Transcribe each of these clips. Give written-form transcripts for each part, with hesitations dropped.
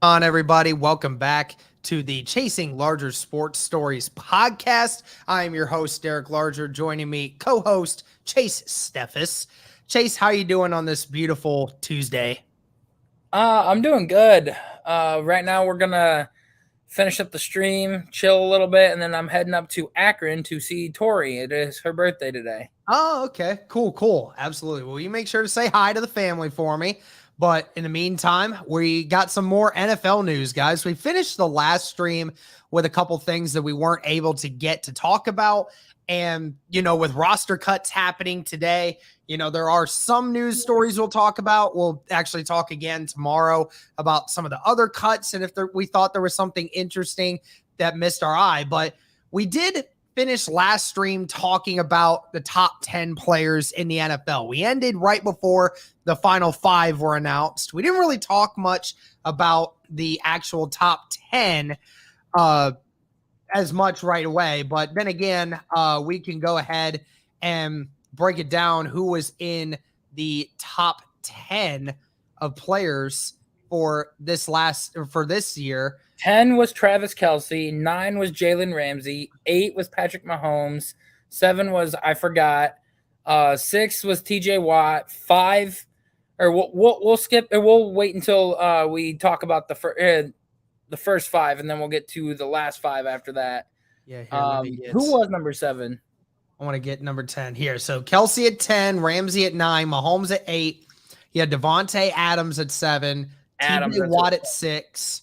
On, everybody? Welcome back to the Chasing Larger Sports Stories podcast. I am your host, Derek Larger. Joining me, co-host Chase Steffes. Chase, how you doing on this beautiful Tuesday? I'm doing good. Right now we're gonna finish up the stream, chill a little bit, and then I'm heading up to Akron to see Tori. It is her birthday today. Oh, okay. Cool. Absolutely. Well, you make sure to say hi to the family for me. But in the meantime, we got some more NFL news, guys. We finished the last stream with a couple things that we weren't able to get to talk about. And, with roster cuts happening today, there are some news stories we'll talk about. We'll actually talk again tomorrow about some of the other cuts and if we thought there was something interesting that missed our eye. But we did finish last stream talking about the top 10 players in the NFL. We ended right before the final five were announced. We didn't really talk much about the actual top 10 as much right away. But then again, we can go ahead and break it down who was in the top 10 of players for this year. 10 was Travis Kelce, 9 was Jalen Ramsey, 8 was Patrick Mahomes, 7 was I forgot, 6 was TJ Watt, 5 or we'll skip or we'll wait until we talk about the first 5 and then we'll get to the last 5 after that. Yeah, who was number 7? I want to get number 10 here. So Kelce at 10, Ramsey at 9, Mahomes at 8. You had Devontae Adams at 7, TJ Watt at 6.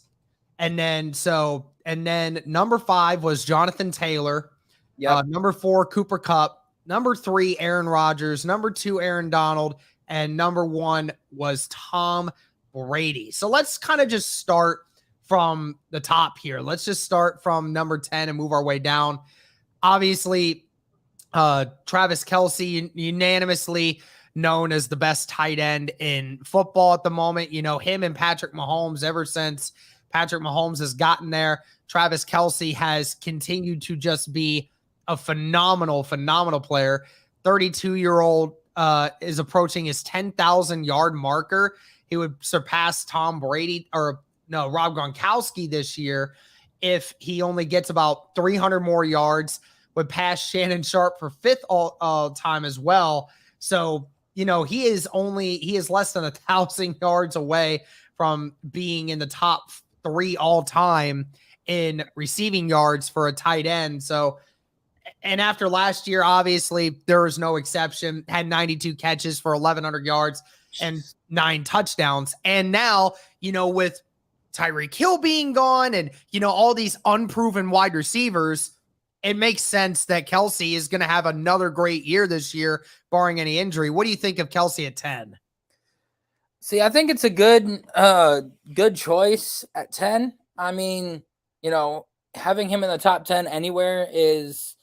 And then number 5 was Jonathan Taylor. Yep. Number 4, Cooper Kupp. Number 3, Aaron Rodgers. Number 2, Aaron Donald. And number 1 was Tom Brady. So let's kind of just start from the top here. Let's just start from number 10 and move our way down. Obviously, Travis Kelce, unanimously known as the best tight end in football at the moment. Him and Patrick Mahomes, ever since Patrick Mahomes has gotten there, Travis Kelce has continued to just be a phenomenal player. 32-year-old is approaching his 10,000 yard marker. He would surpass Rob Gronkowski this year if he only gets about 300 more yards. Would pass Shannon Sharp for 5th all time as well. So, he is less than 1,000 yards away from being in the top 3 all time in receiving yards for a tight end. So, and after last year, obviously there was no exception, had 92 catches for 1,100 yards and 9 touchdowns. And now, with Tyreek Hill being gone and, all these unproven wide receivers, it makes sense that Kelce is going to have another great year this year, barring any injury. What do you think of Kelce at 10? See, I think it's a good choice at 10. I mean, having him in the top 10 anywhere is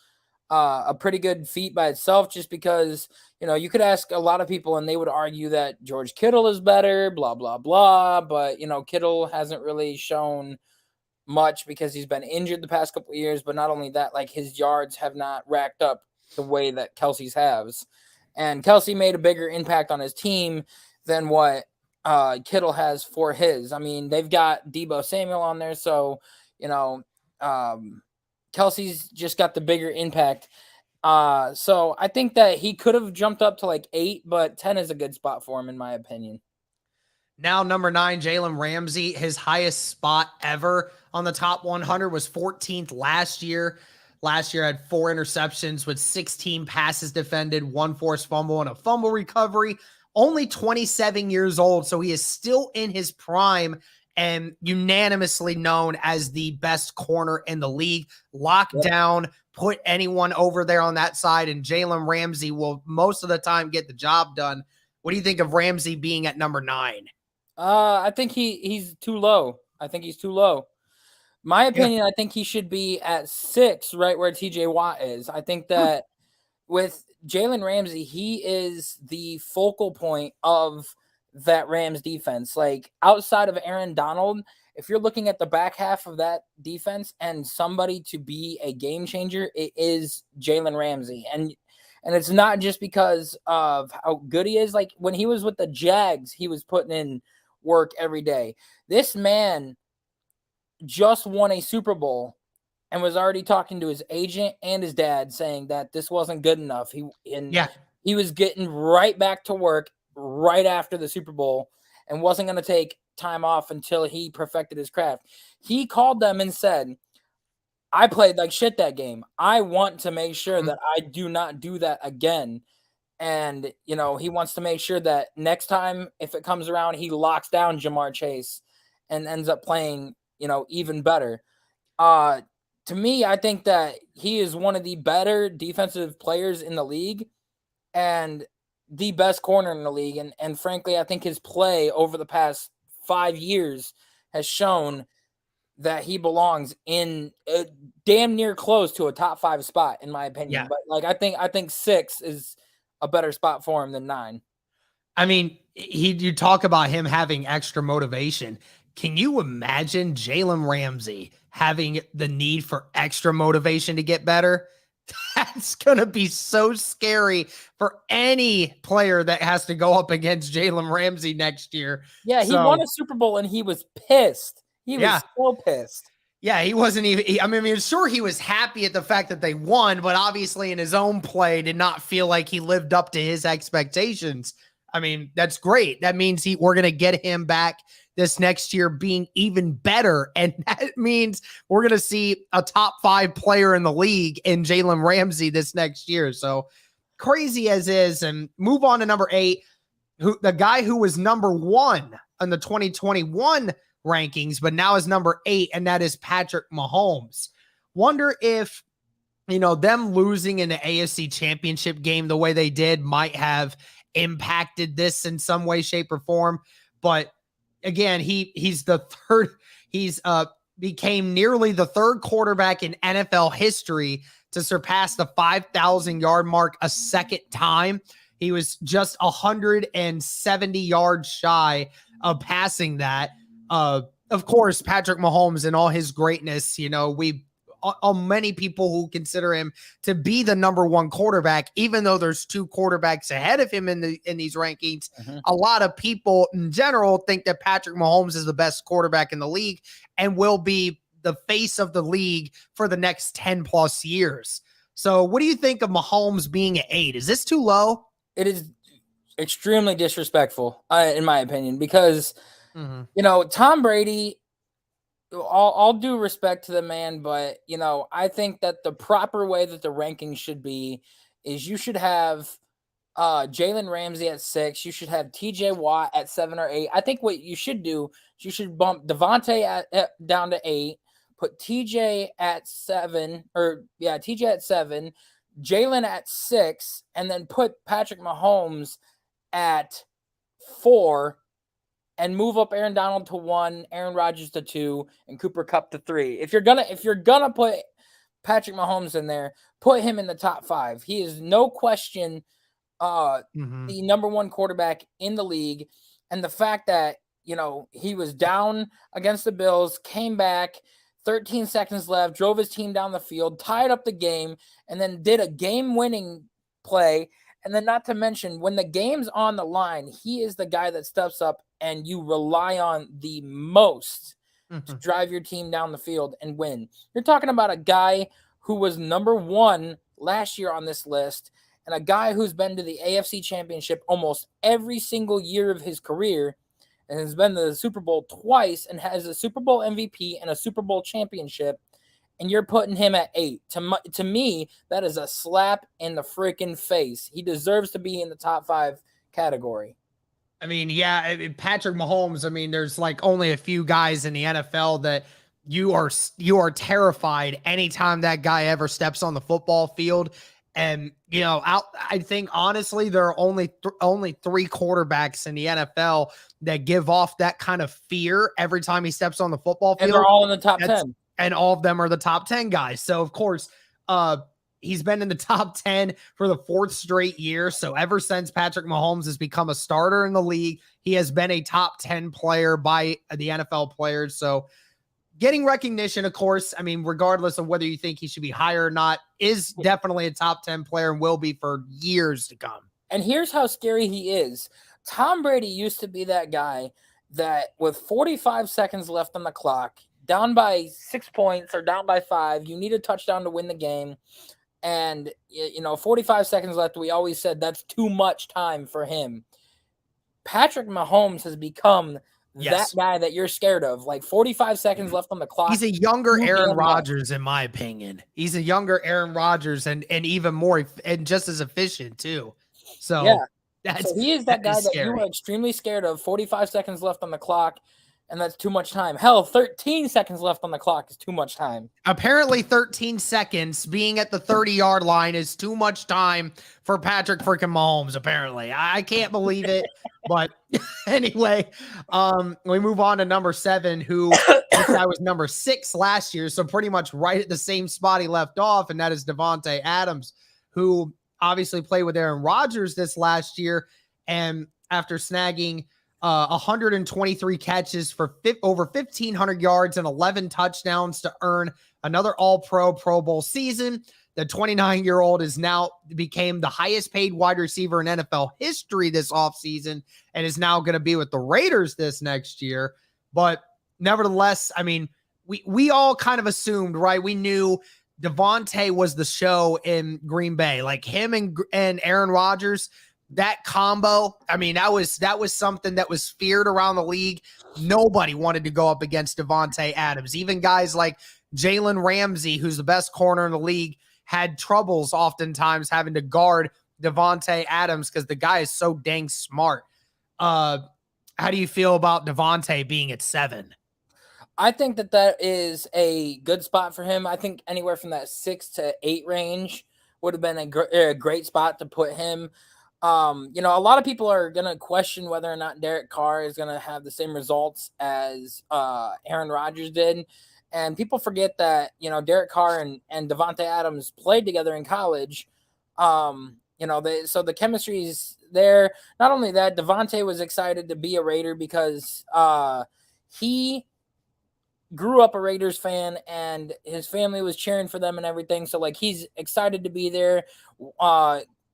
a pretty good feat by itself, just because, you could ask a lot of people and they would argue that George Kittle is better, blah, blah, blah. But, Kittle hasn't really shown much because he's been injured the past couple of years. But not only that, like, his yards have not racked up the way that Kelce's has. And Kelce made a bigger impact on his team than what Kittle has for his. I mean, they've got Deebo Samuel on there. So, Kelce's just got the bigger impact. So I think that he could have jumped up to like 8, but 10 is a good spot for him, in my opinion. Now, number 9, Jalen Ramsey, his highest spot ever on the top 100 was 14th last year. Last year had 4 interceptions with 16 passes defended, 1 forced fumble, and a fumble recovery. Only 27 years old, so he is still in his prime and unanimously known as the best corner in the league. Lock down, put anyone over there on that side, and Jalen Ramsey will most of the time get the job done. What do you think of Ramsey being at number 9? I think he's too low. My opinion, I think he should be at 6, right where TJ Watt is. I think that with Jalen Ramsey, he is the focal point of that Rams defense. Like, outside of Aaron Donald, if you're looking at the back half of that defense and somebody to be a game changer, it is Jalen Ramsey. And it's not just because of how good he is. Like, when he was with the Jags, he was putting in work every day. This man just won a Super Bowl and was already talking to his agent and his dad saying that this wasn't good enough. He was getting right back to work right after the Super Bowl and wasn't going to take time off until he perfected his craft. He called them and said, I played like shit that game. I want to make sure that I do not do that again. And, you know, he wants to make sure that next time, if it comes around, he locks down Jamar Chase and ends up playing, you know, even better. To me, I think that he is one of the better defensive players in the league and the best corner in the league. And frankly, I think his play over the past 5 years has shown that he belongs in damn near close to a top 5 spot, in my opinion. Yeah. But like, I think 6 is a better spot for him than 9. I mean, you talk about him having extra motivation. Can you imagine Jalen Ramsey having the need for extra motivation to get better? That's going to be so scary for any player that has to go up against Jalen Ramsey next year. Yeah, he won a Super Bowl and he was pissed. He was so pissed. Yeah, he wasn't even, I mean, sure, he was happy at the fact that they won, but obviously in his own play did not feel like he lived up to his expectations. I mean, that's great. That means we're going to get him back this next year being even better. And that means we're going to see a top 5 player in the league in Jalen Ramsey this next year. So crazy as is. And move on to number 8, the guy who was number 1 in the 2021 rankings, but now is number 8, and that is Patrick Mahomes. Wonder if, you know, them losing in the AFC Championship game the way they did might have impacted this in some way, shape, or form. But again, he's the third. He's became nearly the third quarterback in NFL history to surpass the 5,000 yard mark a second time. He was just 170 yards shy of passing that. Of course, Patrick Mahomes and all his greatness, you know, many people who consider him to be the number 1 quarterback, even though there's 2 quarterbacks ahead of him in these rankings. A lot of people in general think that Patrick Mahomes is the best quarterback in the league and will be the face of the league for the next 10 plus years. So what do you think of Mahomes being at 8? Is this too low? It is extremely disrespectful, in my opinion, because you know, Tom Brady, all due respect to the man, but, you know, I think that the proper way that the rankings should be is you should have Jalen Ramsey at 6. You should have TJ Watt at 7 or 8. I think what you should do is you should bump Devontae down to 8, put TJ at 7, TJ at 7, Jalen at 6, and then put Patrick Mahomes at 4. And move up Aaron Donald to 1, Aaron Rodgers to 2, and Cooper Kupp to 3. If you're gonna put Patrick Mahomes in there, put him in the top 5. He is no question the number 1 quarterback in the league. And the fact that, you know, he was down against the Bills, came back, 13 seconds left, drove his team down the field, tied up the game, and then did a game-winning play. And then not to mention, when the game's on the line, he is the guy that steps up and you rely on the most to drive your team down the field and win. You're talking about a guy who was number 1 last year on this list and a guy who's been to the AFC Championship almost every single year of his career and has been to the Super Bowl twice and has a Super Bowl MVP and a Super Bowl championship. And you're putting him at 8. To me, that is a slap in the freaking face. He deserves to be in the top 5 category. I mean, yeah, Patrick Mahomes, I mean, there's like only a few guys in the NFL that you are terrified anytime that guy ever steps on the football field. And, you know, I think honestly, there are only 3 quarterbacks in the NFL that give off that kind of fear every time he steps on the football field. And they're all in the top 10. And all of them are the top 10 guys. So, of course, he's been in the top 10 for the 4th straight year. So ever since Patrick Mahomes has become a starter in the league, he has been a top 10 player by the NFL players. So getting recognition, of course, I mean, regardless of whether you think he should be higher or not, is definitely a top 10 player and will be for years to come. And here's how scary he is. Tom Brady used to be that guy that with 45 seconds left on the clock, down by 6 points or down by 5. You need a touchdown to win the game. And, 45 seconds left. We always said that's too much time for him. Patrick Mahomes has become that guy that you're scared of. Like 45 seconds left on the clock. He's a younger Aaron Rodgers, in my opinion. He's a younger Aaron Rodgers and even more and just as efficient too. So yeah, he is that guy that you are extremely scared of. 45 seconds left on the clock, and that's too much time. Hell, 13 seconds left on the clock is too much time. Apparently 13 seconds being at the 30-yard line is too much time for Patrick freaking Mahomes, apparently. I can't believe it. But anyway, we move on to number 7, who I was number 6 last year, so pretty much right at the same spot he left off, and that is Davante Adams, who obviously played with Aaron Rodgers this last year, and after snagging 123 catches for over 1,500 yards and 11 touchdowns to earn another All-Pro Pro Bowl season, the 29-year-old is now became the highest paid wide receiver in NFL history this offseason and is now going to be with the Raiders this next year. But nevertheless, I mean, we all kind of assumed, right? We knew Davante was the show in Green Bay, like him and Aaron Rodgers. That combo, I mean, that was something that was feared around the league. Nobody wanted to go up against Davante Adams. Even guys like Jalen Ramsey, who's the best corner in the league, had troubles oftentimes having to guard Davante Adams because the guy is so dang smart. How do you feel about Davante being at 7? I think that is a good spot for him. I think anywhere from that 6 to 8 range would have been a great spot to put him. A lot of people are going to question whether or not Derek Carr is going to have the same results as Aaron Rodgers did. And people forget that, Derek Carr and Davante Adams played together in college. So the chemistry is there. Not only that, Davante was excited to be a Raider because he grew up a Raiders fan and his family was cheering for them and everything. So, he's excited to be there.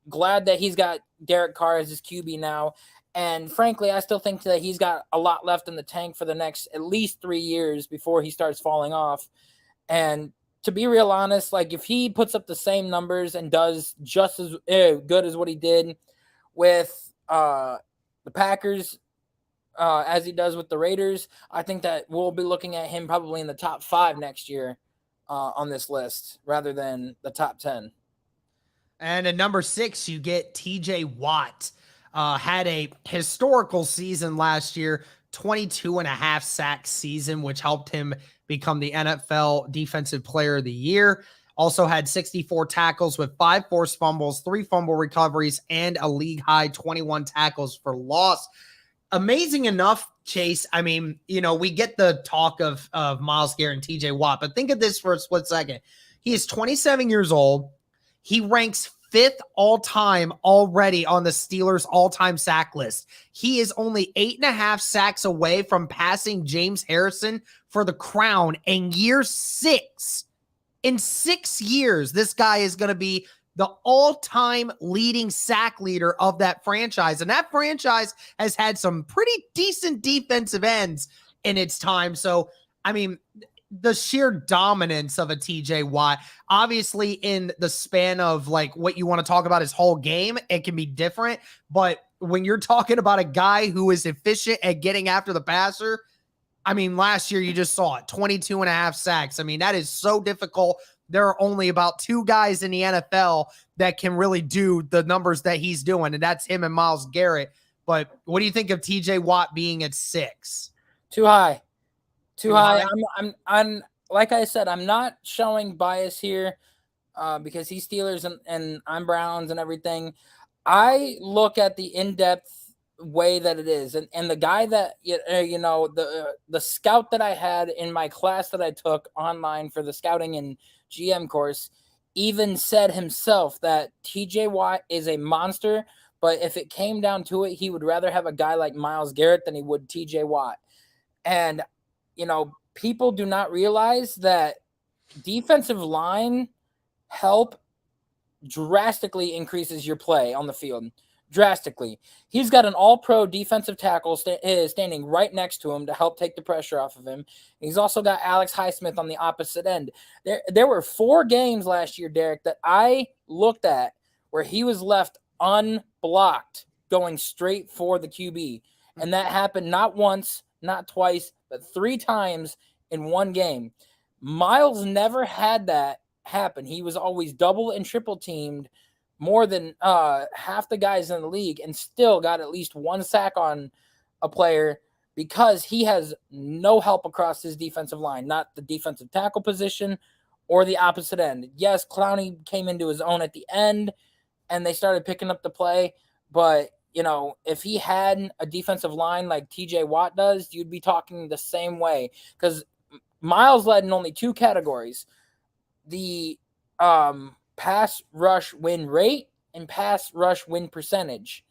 Glad that he's got Derek Carr as his QB now. And frankly, I still think that he's got a lot left in the tank for the next at least 3 years before he starts falling off. And to be real honest, if he puts up the same numbers and does just as good as what he did with the Packers as he does with the Raiders, I think that we'll be looking at him probably in the top 5 next year on this list rather than the top 10. And at number 6, you get TJ Watt. Had a historical season last year, 22.5 sack season, which helped him become the NFL Defensive Player of the Year. Also had 64 tackles with 5 forced fumbles, 3 fumble recoveries, and a league-high 21 tackles for loss. Amazing enough, Chase. I mean, we get the talk of Myles Garrett and TJ Watt, but think of this for a split second. He is 27 years old. He ranks 5th all-time already on the Steelers' all-time sack list. He is only 8.5 sacks away from passing James Harrison for the crown in year 6. In 6 years, this guy is going to be the all-time leading sack leader of that franchise. And that franchise has had some pretty decent defensive ends in its time. So, I mean, the sheer dominance of a TJ Watt, obviously in the span of what you want to talk about his whole game, it can be different. But when you're talking about a guy who is efficient at getting after the passer, I mean, last year you just saw it, 22.5 sacks. I mean, that is so difficult. There are only about 2 guys in the NFL that can really do the numbers that he's doing, and that's him and Myles Garrett. But what do you think of TJ Watt being at 6? Too high. Too high. I'm like I said, I'm not showing bias here because he's Steelers and I'm Browns and everything. I look at the in-depth way that it is, and the guy that the scout that I had in my class that I took online for the scouting and GM course even said himself that TJ Watt is a monster, but if it came down to it, he would rather have a guy like Myles Garrett than he would TJ Watt. And people do not realize that defensive line help drastically increases your play on the field. drastically. He's got an all-pro defensive tackle standing right next to him to help take the pressure off of him. He's also got Alex Highsmith on the opposite end. There were 4 games last year, Derek, that I looked at where he was left unblocked going straight for the QB. And that happened not once, not twice, but 3 times in one game. Miles never had that happen. He was always double and triple teamed more than half the guys in the league and still got at least 1 sack on a player because he has no help across his defensive line, not the defensive tackle position or the opposite end. Yes, Clowney came into his own at the end and they started picking up the play, but if he had a defensive line like TJ Watt does, you'd be talking the same way because Miles led in only 2 categories. The pass rush win rate and pass rush win percentage,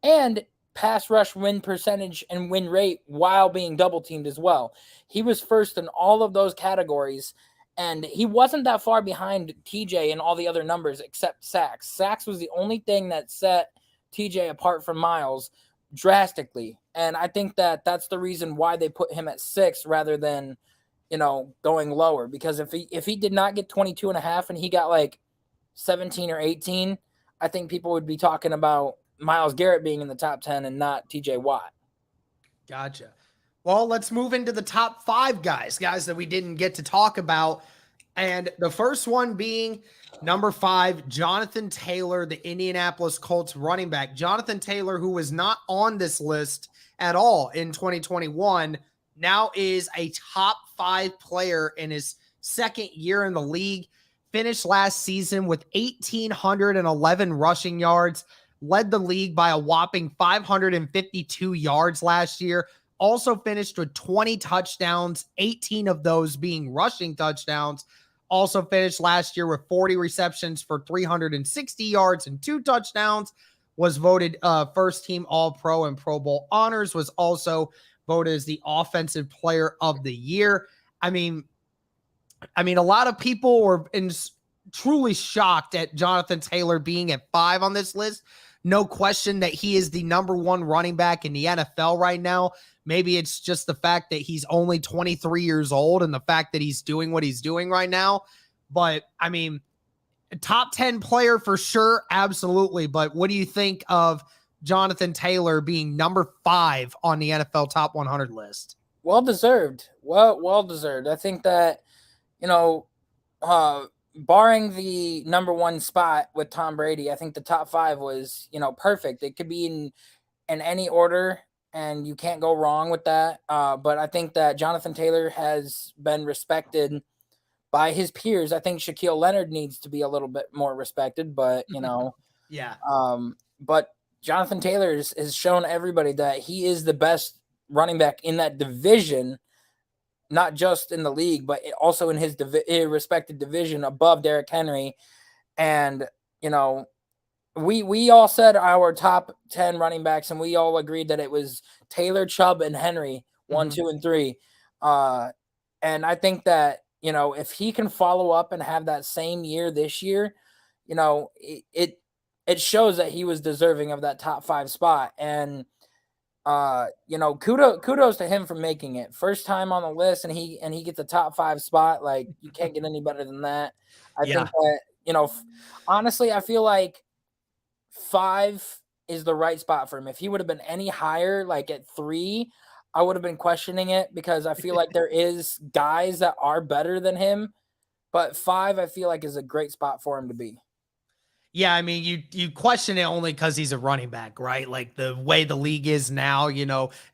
and pass rush win percentage and win rate while being double teamed as well. He was first in all of those categories, and he wasn't that far behind TJ in all the other numbers except sacks. Sacks was the only thing that set TJ apart from Miles drastically, and I think that that's the reason why they put him at 6 rather than going lower, because if he did not get 22 and a half and he got like 17 or 18, I think people would be talking about Myles Garrett being in the top 10 and not TJ Watt. Gotcha. Well, let's move into the top 5 guys that we didn't get to talk about. And the first one being number 5, Jonathan Taylor, the Indianapolis Colts running back. Jonathan Taylor, who was not on this list at all in 2021, now is a top 5 player in his second year in the league. Finished last season with 1,811 rushing yards, led the league by a whopping 552 yards last year. Also finished with 20 touchdowns, 18 of those being rushing touchdowns. Also finished last year with 40 receptions for 360 yards and 2 touchdowns. Was voted first team All-Pro and Pro Bowl honors. Was also voted as the offensive player of the year. I mean, a lot of people were truly shocked at Jonathan Taylor being at 5 on this list. No question that he is the number 1 running back in the NFL right now. Maybe it's just the fact that he's only 23 years old and the fact that he's doing what he's doing right now. But I mean, a top 10 player for sure. Absolutely. But what do you think of Jonathan Taylor being number 5 on the NFL top 100 list? Well deserved. Well deserved. I think that, barring the number 1 spot with Tom Brady, I think the top 5 was, perfect. It could be in any order and you can't go wrong with that. But I think that Jonathan Taylor has been respected by his peers. I think Shaquille Leonard needs to be a little bit more respected, but yeah. But Jonathan Taylor has shown everybody that he is the best running back in that division, not just in the league, but also in his respected division above Derrick Henry. And, we all said our top 10 running backs, and we all agreed that it was Taylor, Chubb, and Henry, 1, 2, and 3. And I think that, if he can follow up and have that same year this year, it shows that he was deserving of that top 5 spot. And, kudos to him for making it. First time on the list, and he gets a top 5 spot. Like, you can't get any better than that. I think that, honestly, I feel like 5 is the right spot for him. If he would have been any higher, like at 3, I would have been questioning it because I feel like there is guys that are better than him. But 5, I feel like, is a great spot for him to be. Yeah, I mean, you question it only because he's a running back, right? Like the way the league is now,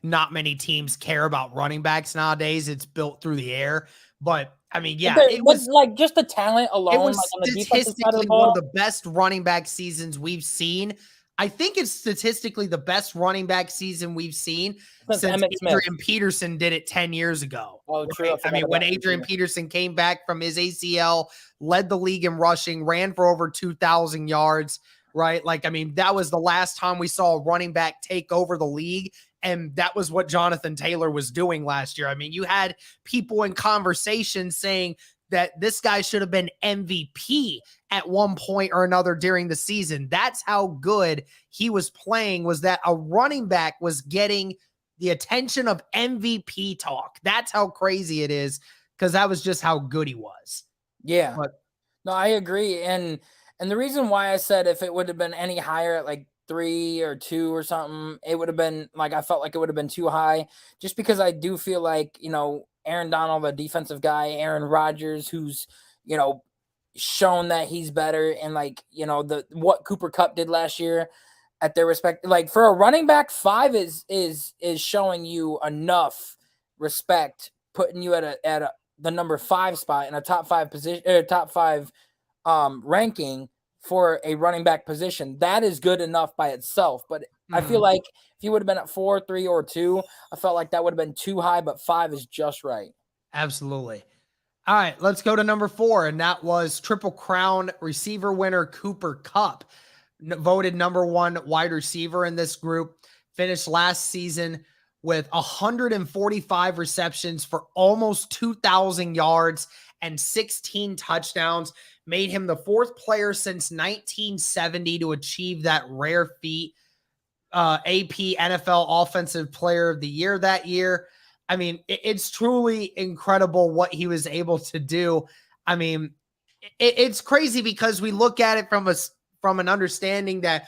not many teams care about running backs nowadays. It's built through the air. But I mean, yeah, it was like just the talent alone. It was like, on the statistically one of the best running back seasons we've seen. I think it's statistically the best running back season we've seen since Adrian Peterson did it 10 years ago. Oh, true. Right? I mean, when Adrian Peterson came back from his ACL, led the league in rushing, ran for over 2,000 yards, right? Like, I mean, that was the last time we saw a running back take over the league. And that was what Jonathan Taylor was doing last year. I mean, you had people in conversation saying that this guy should have been MVP at one point or another during the season. That's how good he was playing, was that a running back was getting the attention of MVP talk. That's how crazy it is, because that was just how good he was. Yeah. But no, I agree. And the reason why I said if it would have been any higher at like 3 or 2 or something, it would have been like, I felt like it would have been too high, just because I do feel like, Aaron Donald, the defensive guy, Aaron Rodgers, who's, shown that he's better, and like, what Cooper Kupp did last year at their respect, like for a running back, 5 is showing you enough respect, putting you at the number 5 spot in a top 5 position, top 5 ranking for a running back position. That is good enough by itself. But I feel like if he would have been at 4, 3, or 2, I felt like that would have been too high, but 5 is just right. Absolutely. All right, let's go to number 4, and that was Triple Crown receiver winner Cooper Kupp, voted number 1 wide receiver in this group. Finished last season with 145 receptions for almost 2,000 yards and 16 touchdowns. Made him the 4th player since 1970 to achieve that rare feat. AP NFL Offensive Player of the Year that year. I mean, it's truly incredible what he was able to do. I mean, it's crazy because we look at it from an understanding that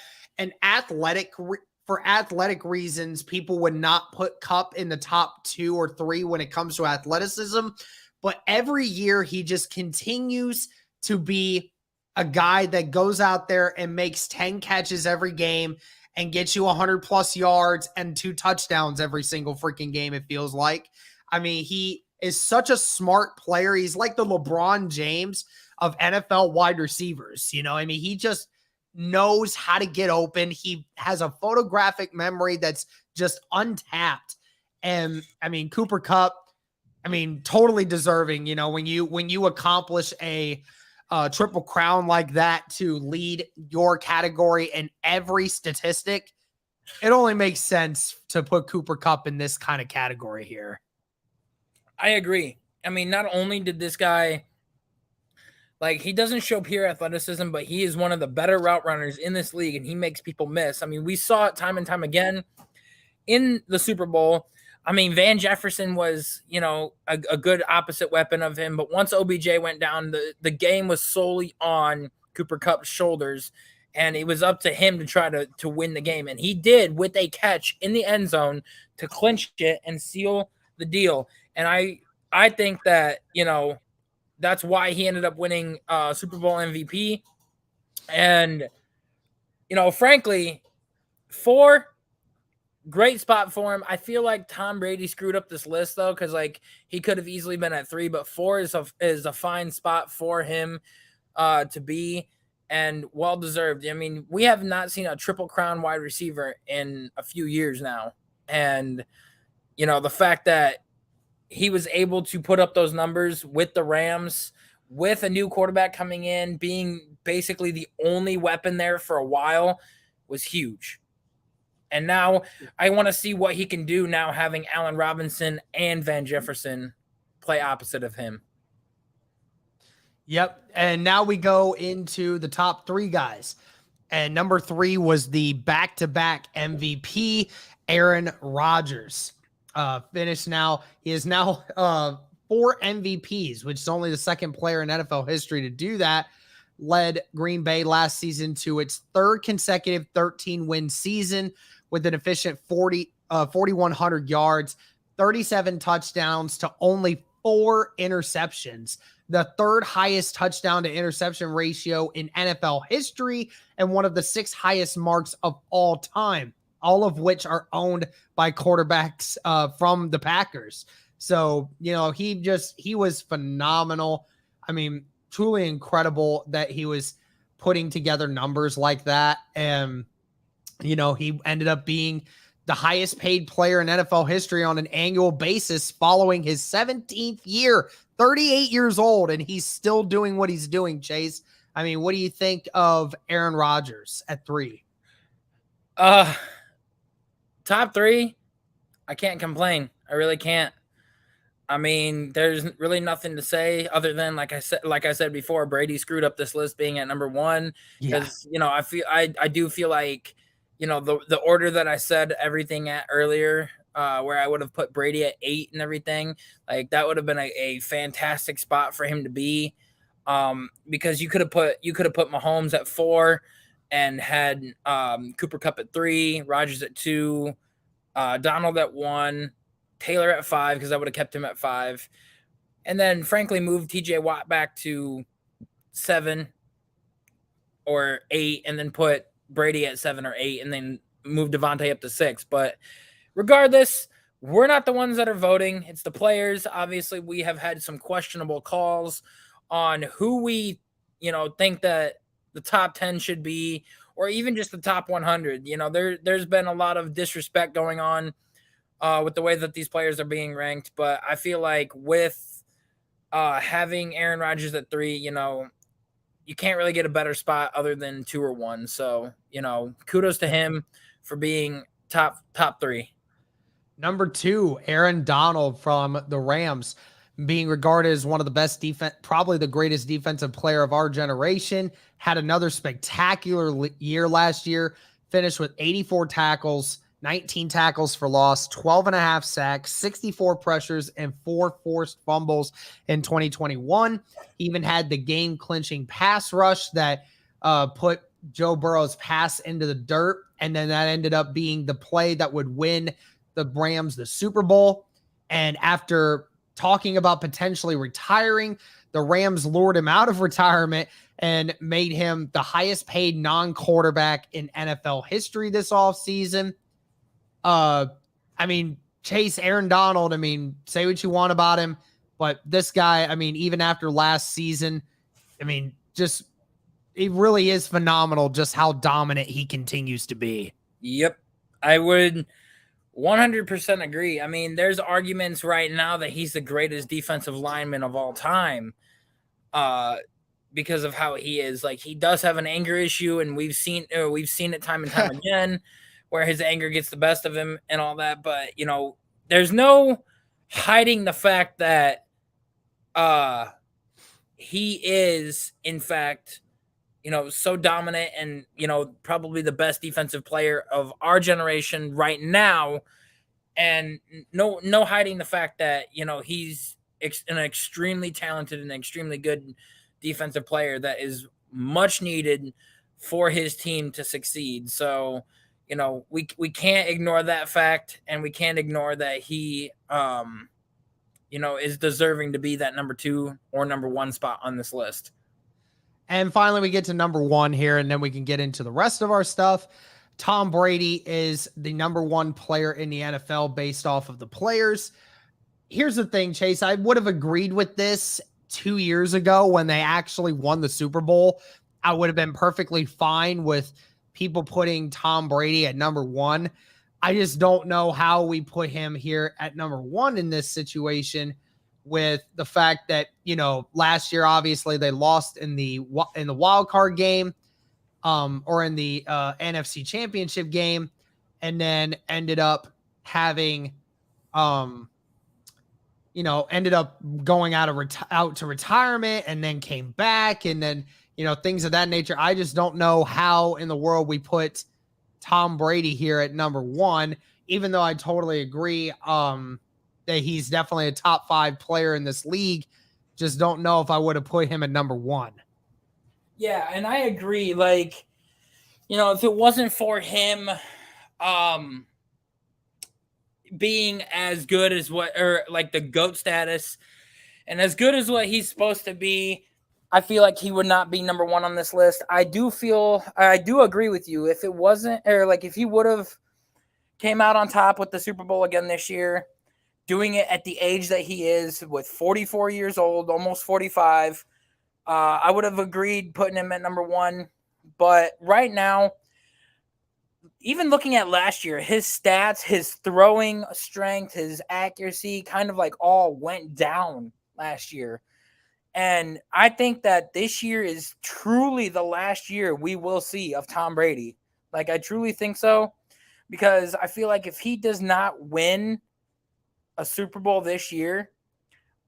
for athletic reasons, people would not put Kupp in the top 2 or 3 when it comes to athleticism. But every year he just continues to be a guy that goes out there and makes 10 catches every game and gets you 100 plus yards and 2 touchdowns every single freaking game, it feels like. I mean, he is such a smart player. He's like the LeBron James of NFL wide receivers. I mean, he just knows how to get open. He has a photographic memory that's just untapped. And I mean, Cooper Kupp, I mean, totally deserving, when you accomplish a Triple Crown like that to lead your category in every statistic, it only makes sense to put Cooper Kupp in this kind of category here. I agree. I mean, not only did this guy, like, he doesn't show pure athleticism, but he is one of the better route runners in this league, and he makes people miss. I mean, we saw it time and time again in the Super Bowl. I mean, Van Jefferson was, a good opposite weapon of him. But once OBJ went down, the game was solely on Cooper Kupp's shoulders. And it was up to him to try to win the game. And he did with a catch in the end zone to clinch it and seal the deal. And I think that, that's why he ended up winning Super Bowl MVP. And, frankly, 4... great spot for him. I feel like Tom Brady screwed up this list though, because like he could have easily been at 3, but 4 is a fine spot for him to be, and well deserved. I mean, we have not seen a Triple Crown wide receiver in a few years now, and the fact that he was able to put up those numbers with the Rams, with a new quarterback coming in, being basically the only weapon there for a while, was huge. And now I want to see what he can do now, having Allen Robinson and Van Jefferson play opposite of him. Yep. And now we go into the top 3 guys. And number 3 was the back-to-back MVP, Aaron Rodgers. Finished now. He is now 4 MVPs, which is only the 2nd player in NFL history to do that. Led Green Bay last season to its 3rd consecutive 13-win season with an efficient 4,100 yards, 37 touchdowns to only 4 interceptions, the 3rd highest touchdown to interception ratio in NFL history, and one of the 6 highest marks of all time, all of which are owned by quarterbacks from the Packers. So, he was phenomenal. I mean, truly incredible that he was putting together numbers like that. And, he ended up being the highest paid player in NFL history on an annual basis following his 17th year, 38 years old, and he's still doing what he's doing, Chase. I mean, what do you think of Aaron Rodgers at 3? Top 3, I can't complain. I really can't. I mean, there's really nothing to say other than like I said before, Brady screwed up this list being at number one Yeah. because I do feel like the order that I said everything at earlier, where I would have put Brady at 8 and everything, like that would have been a fantastic spot for him to be, because you could have put Mahomes at 4 and had Cooper Cup at 3, Rodgers at 2, Donald at 1, Taylor at 5 because I would have kept him at 5, and then frankly moved TJ Watt back to 7 or 8, and then put Brady at 7 or 8, and then move Devontae up to 6. But regardless, we're not the ones that are voting. It's the players. Obviously, we have had some questionable calls on who we, think that the top 10 should be, or even just the top 100. There's been a lot of disrespect going on with the way that these players are being ranked. But I feel like with having Aaron Rodgers at 3, you can't really get a better spot other than 2 or 1. So, kudos to him for being top 3. Number 2, Aaron Donald from the Rams, being regarded as one of the best defense, probably the greatest defensive player of our generation. Had another spectacular year last year, finished with 84 tackles, 19 tackles for loss, 12 and a half sacks, 64 pressures, and 4 forced fumbles in 2021. He even had the game clinching pass rush that put Joe Burrow's pass into the dirt. And then that ended up being the play that would win the Rams the Super Bowl. And after talking about potentially retiring, the Rams lured him out of retirement and made him the highest paid non-quarterback in NFL history this offseason. I mean, Chase, Aaron Donald, I mean, say what you want about him, but this guy, I mean, even after last season, I mean, just it really is phenomenal just how dominant he continues to be. Yep. I would 100% agree. I mean, there's arguments right now that he's the greatest defensive lineman of all time because of how he is. Like, he does have an anger issue, and we've seen it time and time again where his anger gets the best of him and all that. But, there's no hiding the fact that he is, in fact, so dominant and, probably the best defensive player of our generation right now. And no hiding the fact that, he's an extremely talented and extremely good defensive player that is much needed for his team to succeed. So, we can't ignore that fact, and we can't ignore that he, is deserving to be that number 2 or number 1 spot on this list. And finally, we get to number 1 here, and then we can get into the rest of our stuff. Tom Brady is the number 1 player in the NFL based off of the players. Here's the thing, Chase. I would have agreed with this 2 years ago when they actually won the Super Bowl. I would have been perfectly fine with people putting Tom Brady at number 1. I just don't know how we put him here at number 1 in this situation, with the fact that, last year, obviously they lost in the wild card game, or in the NFC Championship game, and then ended up having, ended up going out to retirement, and then came back, and then, things of that nature. I just don't know how in the world we put Tom Brady here at number 1, even though I totally agree that he's definitely a top 5 player in this league. Just don't know if I would have put him at number 1. Yeah, and I agree. Like, if it wasn't for him being as good as the GOAT status and as good as what he's supposed to be, I feel like he would not be number 1 on this list. I do agree with you. If it wasn't, or like if he would have came out on top with the Super Bowl again this year, doing it at the age that he is, with 44 years old, almost 45, I would have agreed putting him at number 1. But right now, even looking at last year, his stats, his throwing strength, his accuracy kind of like all went down last year. And I think that this year is truly the last year we will see of Tom Brady. Like, I truly think so, because I feel like if he does not win a Super Bowl this year,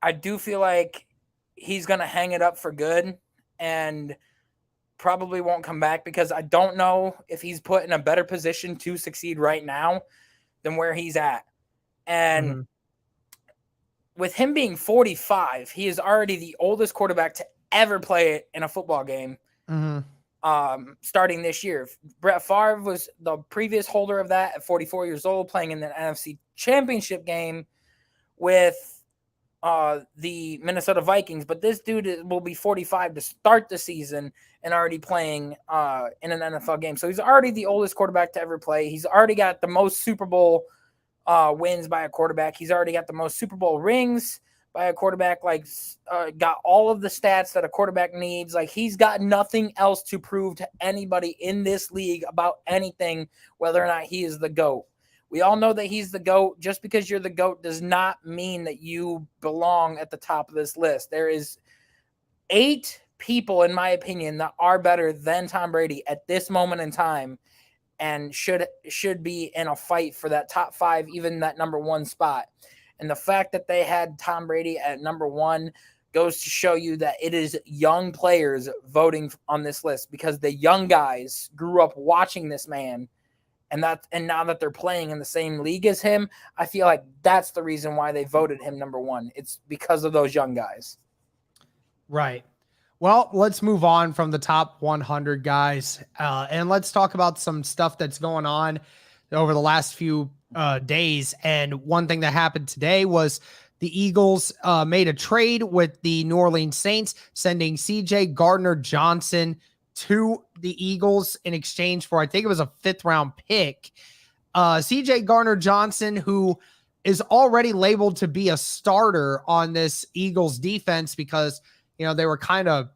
I do feel like he's going to hang it up for good and probably won't come back because I don't know if he's put in a better position to succeed right now than where he's at. And with him being 45, he is already the oldest quarterback to ever play it in a football game. Starting this year. Brett Favre was the previous holder of that at 44 years old, playing in the NFC Championship game with the Minnesota Vikings. But this dude will be 45 to start the season and already playing in an NFL game. So he's already the oldest quarterback to ever play. He's already got the most Super Bowl wins by a quarterback. He's already got the most Super Bowl rings by a quarterback, got all of the stats that a quarterback needs. Like, he's got nothing else to prove to anybody in this league about anything, whether or not he is the GOAT. We all know that he's the GOAT. Just because you're the GOAT does not mean that you belong at the top of this list. There is 8 people, in my opinion, that are better than Tom Brady at this moment in time and should be in a fight for that top 5, even that number 1 spot. And the fact that they had Tom Brady at number 1 goes to show you that it is young players voting on this list because the young guys grew up watching this man. And now that they're playing in the same league as him, I feel like that's the reason why they voted him number 1. It's because of those young guys. Right. Well, let's move on from the top 100 guys. And let's talk about some stuff that's going on over the last few days. And one thing that happened today was the Eagles made a trade with the New Orleans Saints, sending CJ Gardner-Johnson to the Eagles in exchange for, I think it was a 5th-round pick. CJ Gardner-Johnson, who is already labeled to be a starter on this Eagles defense because, they were kind of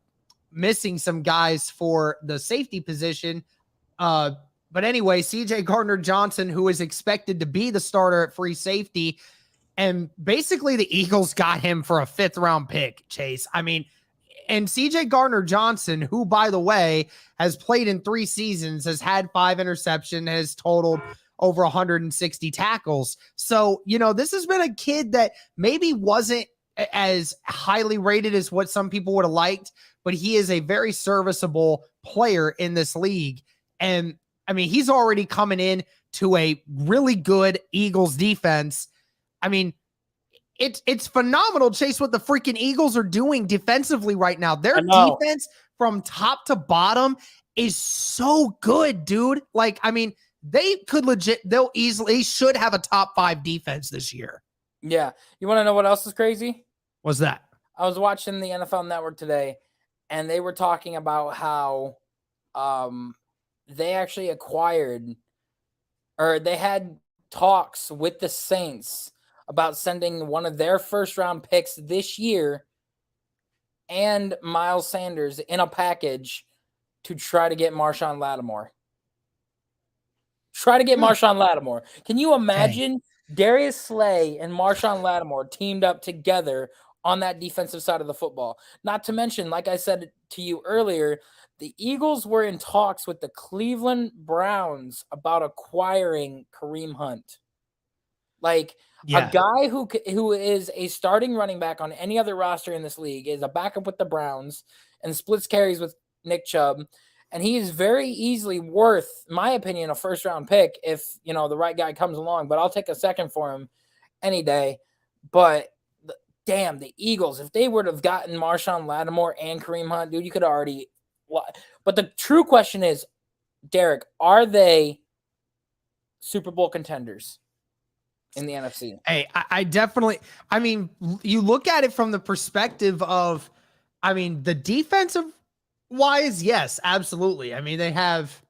missing some guys for the safety position. But anyway, CJ Gardner-Johnson, who is expected to be the starter at free safety, and basically the Eagles got him for a 5th-round pick, Chase. I mean, and CJ Gardner-Johnson, who, by the way, has played in 3 seasons, has had 5 interceptions, has totaled over 160 tackles. So, this has been a kid that maybe wasn't as highly rated as what some people would have liked, but he is a very serviceable player in this league. And I mean, he's already coming in to a really good Eagles defense. I mean, it's phenomenal, Chase, what the freaking Eagles are doing defensively right now. Their defense from top to bottom is so good, dude. Like, I mean, they should have a top 5 defense this year. Yeah. You want to know what else is crazy? What's that? I was watching the NFL Network today, and they were talking about how they actually acquired, or they had talks with the Saints about sending one of their 1st-round picks this year and Miles Sanders in a package to try to get Marshawn Lattimore. Marshawn Lattimore. Can you imagine Darius Slay and Marshawn Lattimore teamed up together on that defensive side of the football? Not to mention, like I said to you earlier, the Eagles were in talks with the Cleveland Browns about acquiring Kareem Hunt. Like, a guy who is a starting running back on any other roster in this league, is a backup with the Browns and splits carries with Nick Chubb. And he is very easily worth, in my opinion, a 1st-round pick if, the right guy comes along. But I'll take a second for him any day. But, damn, the Eagles, if they would have gotten Marshawn Lattimore and Kareem Hunt, dude, you could already – but the true question is, Derek, are they Super Bowl contenders in the NFC? Hey, I definitely – I mean, you look at it from the perspective of, I mean, the defensive – wise, yes, absolutely. I mean, they have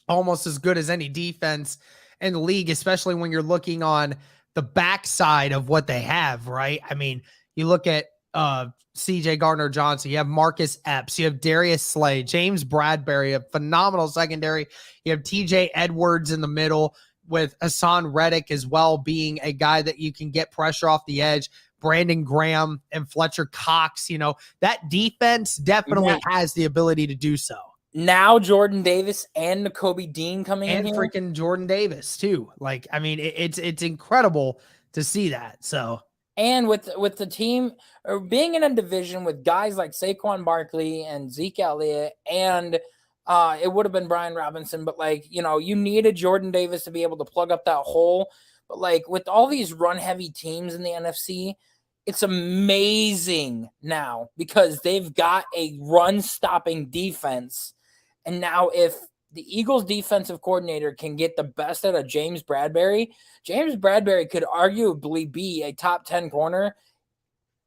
almost as good as any defense in the league, especially when you're looking on the backside of what they have, right? I mean, you look at CJ Gardner-Johnson, you have Marcus Epps, you have Darius Slay, James Bradbury, a phenomenal secondary. You have TJ Edwards in the middle with Hassan Reddick as well, being a guy that you can get pressure off the edge. Brandon Graham and Fletcher Cox, that defense definitely has the ability to do so. Now Jordan Davis and Nakobe Dean coming in here. And freaking Jordan Davis too. Like, I mean, it's incredible to see that. So And with the team or being in a division with guys like Saquon Barkley and Zeke Elliott, and it would have been Brian Robinson, but like, you needed Jordan Davis to be able to plug up that hole. But like with all these run heavy teams in the NFC, it's amazing now because they've got a run stopping defense. And now if the Eagles defensive coordinator can get the best out of James Bradberry could arguably be a top 10 corner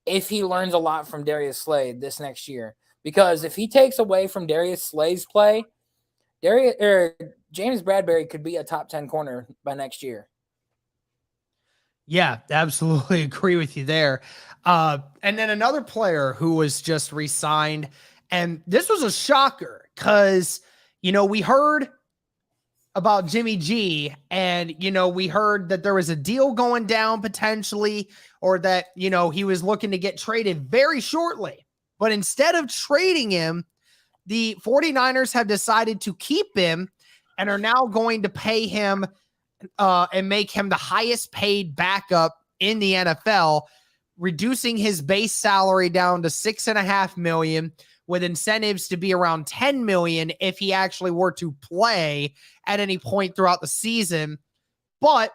if he learns a lot from Darius Slay this next year. Because if he takes away from Darius Slay's play, James Bradberry could be a top 10 corner by next year. Yeah, absolutely agree with you there. And then another player who was just re-signed, and this was a shocker because, we heard about Jimmy G, and, we heard that there was a deal going down potentially, or that, he was looking to get traded very shortly. But instead of trading him, the 49ers have decided to keep him and are now going to pay him and make him the highest paid backup in the NFL, reducing his base salary down to $6.5 million, with incentives to be around $10 million if he actually were to play at any point throughout the season. But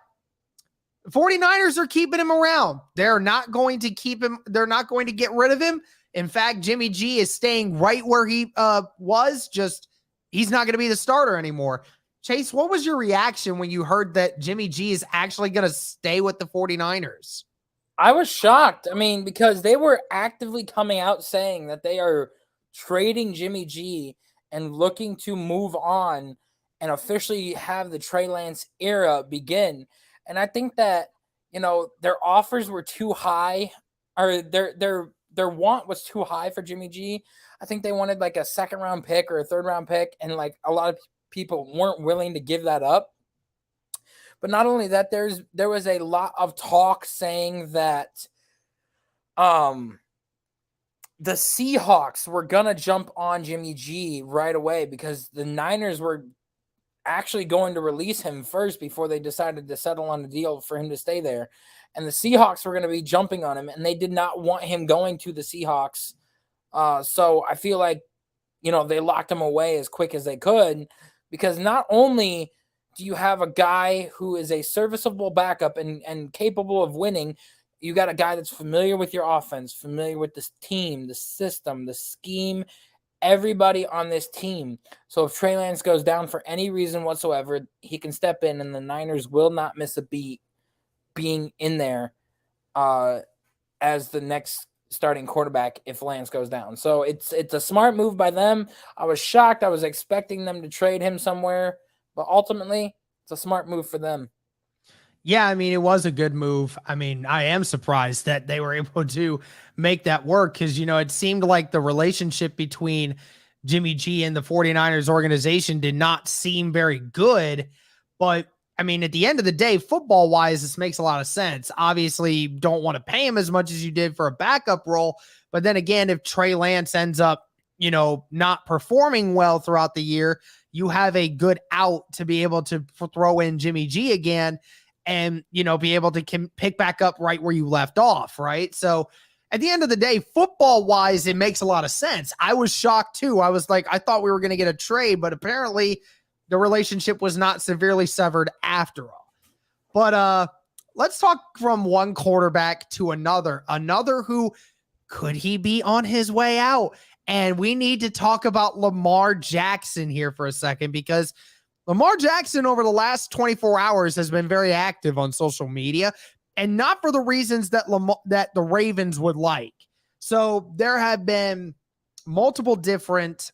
the 49ers are keeping him around. They're not going to keep him. They're not going to get rid of him. In fact, Jimmy G is staying right where he was. Just he's not going to be the starter anymore. Chase, what was your reaction when you heard that Jimmy G is actually going to stay with the 49ers? I was shocked. I mean, because they were actively coming out saying that they are trading Jimmy G and looking to move on and officially have the Trey Lance era begin. And I think that, their offers were too high, or their want was too high for Jimmy G. I think they wanted like a second round pick or a third round pick, and like a lot of people weren't willing to give that up. But not only that, there was a lot of talk saying that the Seahawks were going to jump on Jimmy G right away because the Niners were actually going to release him first before they decided to settle on a deal for him to stay there. And the Seahawks were going to be jumping on him, and they did not want him going to the Seahawks. So I feel like, they locked him away as quick as they could, because not only do you have a guy who is a serviceable backup and capable of winning, you got a guy that's familiar with your offense, familiar with this team, the system, the scheme, everybody on this team. So if Trey Lance goes down for any reason whatsoever, he can step in, and the Niners will not miss a beat being in there as the next starting quarterback if Lance goes down. So it's a smart move by them. I was shocked. I was expecting them to trade him somewhere, but ultimately it's a smart move for them. Yeah, I mean, it was a good move. I mean, I am surprised that they were able to make that work because, it seemed like the relationship between Jimmy G and the 49ers organization did not seem very good. But, I mean, at the end of the day, football-wise, this makes a lot of sense. Obviously, you don't want to pay him as much as you did for a backup role. But then again, if Trey Lance ends up, not performing well throughout the year, you have a good out to be able to throw in Jimmy G again and, be able to pick back up right where you left off, right? So at the end of the day, football-wise, it makes a lot of sense. I was shocked, too. I was like, I thought we were going to get a trade, but apparently the relationship was not severely severed after all. But let's talk from one quarterback to another who could he be on his way out? And we need to talk about Lamar Jackson here for a second, because Lamar Jackson over the last 24 hours has been very active on social media, and not for the reasons that the Ravens would like. So there have been multiple different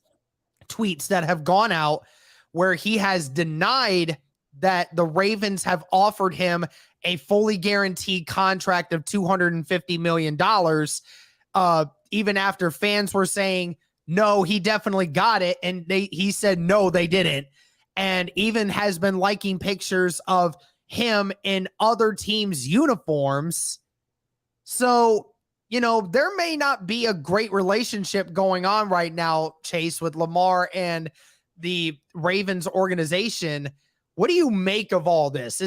tweets that have gone out where he has denied that the Ravens have offered him a fully guaranteed contract of $250 million, even after fans were saying, no, he definitely got it. And he said, no, they didn't. And even has been liking pictures of him in other teams' uniforms. So, there may not be a great relationship going on right now, Chase, with Lamar and the Ravens organization. What do you make of all this?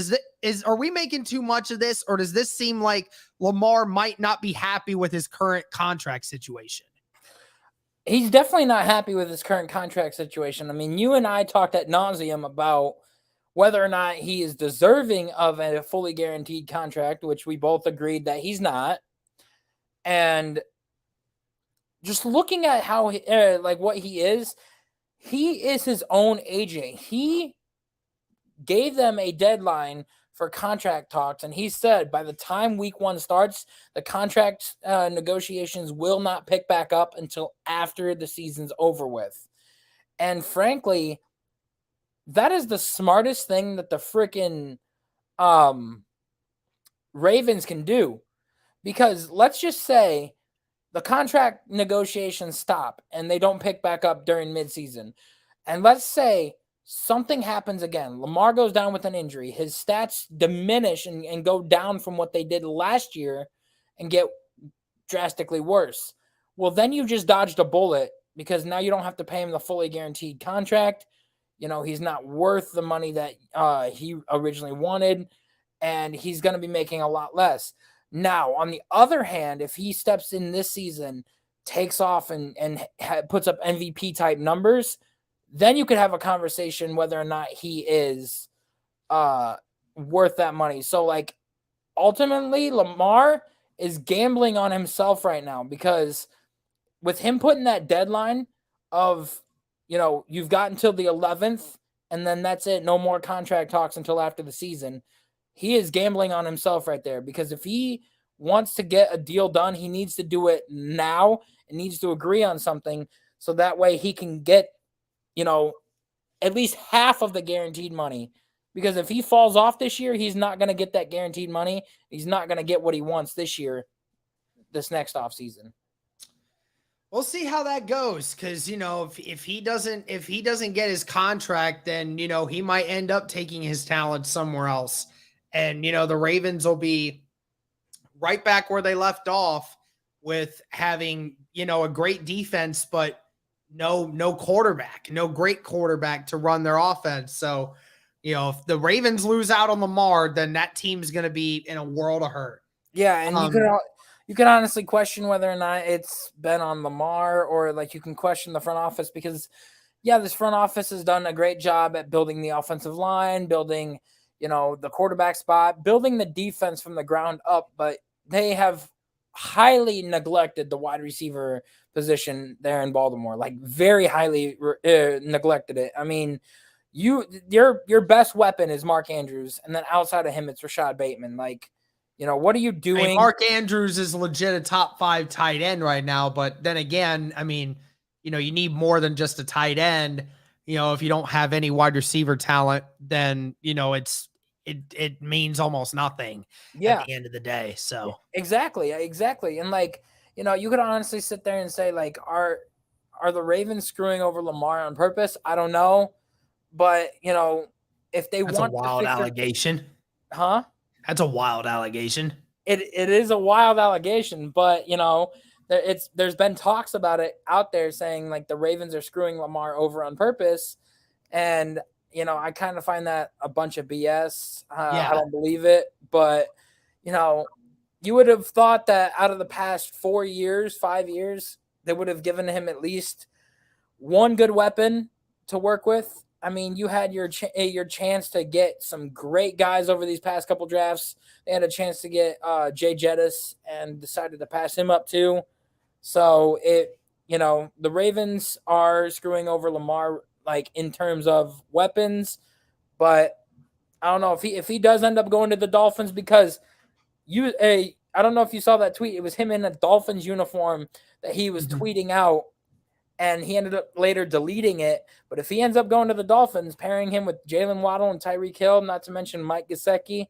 Are we making too much of this, or does this seem like Lamar might not be happy with his current contract situation? He's definitely not happy with his current contract situation. I mean, you and I talked at nauseum about whether or not he is deserving of a fully guaranteed contract, which we both agreed that he's not. And just looking at how like what he is his own agent. He gave them a deadline for contract talks, and he said by the time week 1 starts, the contract negotiations will not pick back up until after the season's over with. And frankly, that is the smartest thing that the freaking Ravens can do, because let's just say the contract negotiations stop and they don't pick back up during midseason. And let's say something happens again. Lamar goes down with an injury. His stats diminish and go down from what they did last year and get drastically worse. Well, then you just dodged a bullet, because now you don't have to pay him the fully guaranteed contract. You know, he's not worth the money that he originally wanted, and he's going to be making a lot less. Now, on the other hand, if he steps in this season, takes off and puts up MVP type numbers, then you could have a conversation whether or not he is worth that money. So, like, ultimately, Lamar is gambling on himself right now, because with him putting that deadline of, you know, you've got until the 11th, and then that's it. No more contract talks until after the season. He is gambling on himself right there, because if he wants to get a deal done, he needs to do it now and needs to agree on something, so that way he can get, you know, at least half of the guaranteed money. Because if he falls off this year, he's not going to get that guaranteed money. He's not going to get what he wants this year, this next offseason. We'll see how that goes, because you know, if he doesn't get his contract, then you know he might end up taking his talent somewhere else, and you know the Ravens will be right back where they left off, with having, you know, a great defense, but no quarterback, no great quarterback to run their offense. So, you know, if the Ravens lose out on Lamar, then that team's going to be in a world of hurt. Yeah, and you can honestly question whether or not it's been on Lamar, or like you can question the front office, because yeah, this front office has done a great job at building the offensive line, building, you know, the quarterback spot, building the defense from the ground up, but they have highly neglected the wide receiver position there in Baltimore, like very highly neglected it. I mean, your best weapon is Mark Andrews, and then outside of him, it's Rashad Bateman. Like, you know, what are you doing? I mean, Mark Andrews is legit a top 5 tight end right now, but then again, I mean, you know, you need more than just a tight end. You know, if you don't have any wide receiver talent, then you know it means almost nothing at the end of the day. So exactly. And like, you know, you could honestly sit there and say, like, are the Ravens screwing over Lamar on purpose? I don't know, but you know, if they that's want a wild allegation, huh? That's a wild allegation. It is a wild allegation, but you know, there's been talks about it out there saying like the Ravens are screwing Lamar over on purpose, and you know, I kind of find that a bunch of BS. I don't believe it, but you know, you would have thought that out of the past 4 years, 5 years, they would have given him at least one good weapon to work with. I mean, you had your chance to get some great guys over these past couple drafts. They had a chance to get Jay Jettis and decided to pass him up too. So you know, the Ravens are screwing over Lamar, like in terms of weapons, but I don't know if he does end up going to the Dolphins, because I don't know if you saw that tweet. It was him in a Dolphins uniform that he was tweeting out, and he ended up later deleting it. But if he ends up going to the Dolphins, pairing him with Jalen Waddle and Tyreek Hill, not to mention Mike Gesicki,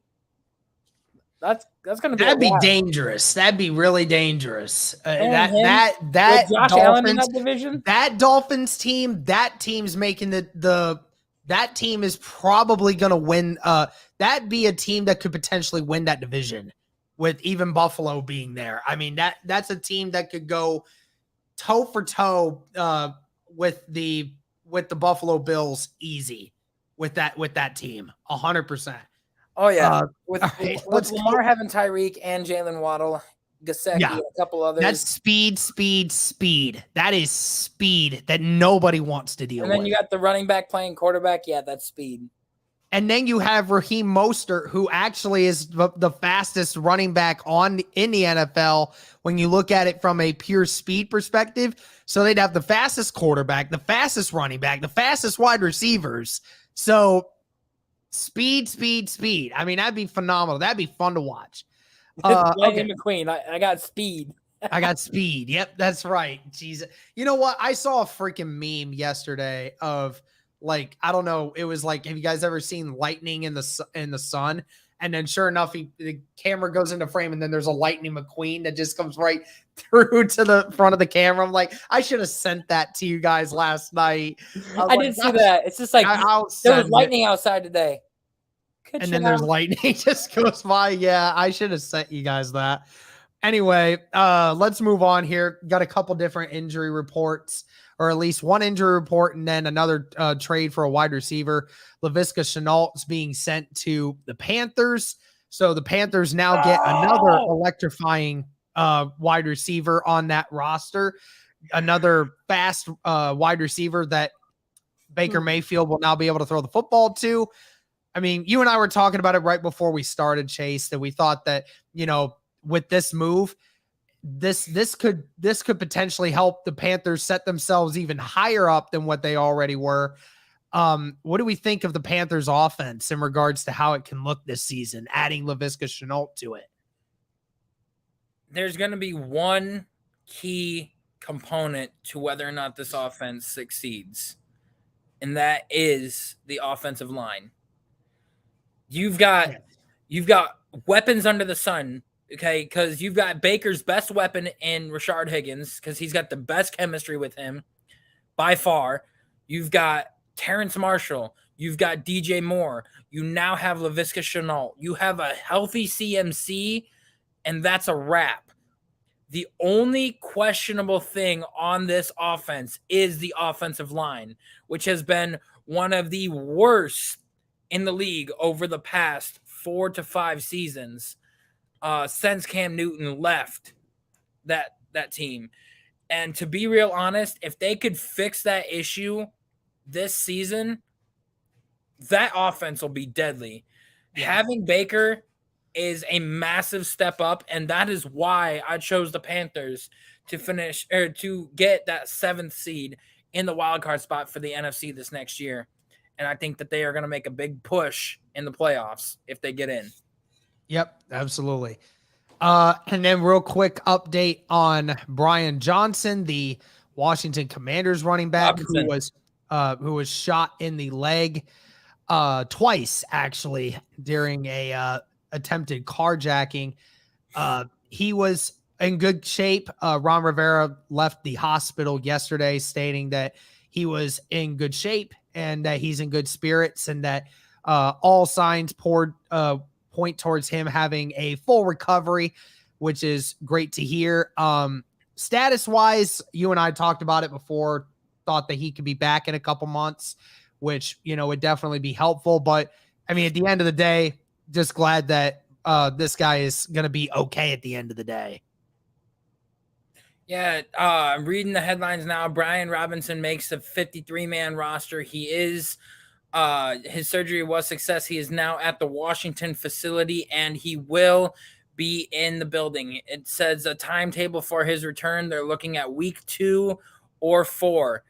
that's going to be dangerous. That'd be really dangerous. That Josh Dolphins, Allen in that division, that Dolphins team, that team's making that team is probably going to win. That'd be a team that could potentially win that division, with even Buffalo being there. I mean, that's a team that could go toe for toe with the Buffalo Bills easy with that team. 100%. Oh yeah, All right, with let's Lamar go. having Tyreek and Jalen Waddle, Gasecki, Yeah, and a couple others, that's speed. That is speed that nobody wants to deal and then with. you got the running back playing quarterback. Yeah, that's speed. And then you have Raheem Mostert, who actually is the fastest running back in the NFL when you look at it from a pure speed perspective. So they'd have the fastest quarterback, the fastest running back, the fastest wide receivers. So speed. I mean, that'd be phenomenal. That'd be fun to watch. Okay. Lightning McQueen. I got speed. I got speed. Yep, that's right. Jesus. You know what? I saw a freaking meme yesterday of like, I don't know, it was like, have you guys ever seen lightning in the sun? And then sure enough, the camera goes into frame and then there's a Lightning McQueen that just comes right through to the front of the camera. I'm like, I should have sent that to you guys last night. I didn't see that. It's just like I'll there was send lightning outside today. Good and then there's lightning just goes by. Yeah, I should have sent you guys that. Anyway, let's move on here. Got a couple different injury reports, or at least one injury report, and then another trade for a wide receiver. Laviska Shenault is being sent to the Panthers. So the Panthers now get another electrifying wide receiver on that roster. Another fast wide receiver that Baker Mayfield will now be able to throw the football to. I mean, you and I were talking about it right before we started, Chase, that we thought that, you know, with this move, this could potentially help the Panthers set themselves even higher up than what they already were. What do we think of the Panthers offense in regards to how it can look this season, adding Laviska Shenault to it? There's going to be one key component to whether or not this offense succeeds, and that is the offensive line. You've got weapons under the sun. Okay, because you've got Baker's best weapon in Rashard Higgins, because he's got the best chemistry with him by far. You've got Terrence Marshall. You've got DJ Moore. You now have Laviska Shenault. You have a healthy CMC, and that's a wrap. The only questionable thing on this offense is the offensive line, which has been one of the worst in the league over the past 4 to 5 seasons. Since Cam Newton left that team. And to be real honest, if they could fix that issue this season, that offense will be deadly. Yeah. Having Baker is a massive step up, and that is why I chose the Panthers to finish or to get that 7th seed in the wild card spot for the NFC this next year. And I think that they are going to make a big push in the playoffs if they get in. Yep, absolutely. And then real quick update on Brian Johnson, the Washington Commanders running back who was shot in the leg twice actually during a attempted carjacking. He was in good shape. Ron Rivera left the hospital yesterday stating that he was in good shape and that he's in good spirits and that all signs point towards him having a full recovery, which is great to hear. Status wise, you and I talked about it before, thought that he could be back in a couple months, which, you know, would definitely be helpful. But I mean, at the end of the day, just glad that this guy is going to be okay at the end of the day. Yeah, I'm reading the headlines now. Brian Robinson makes the 53-man roster. He is his surgery was success. He is now at the Washington facility, and he will be in the building. It says a timetable for his return. They're looking at week 2 or 4.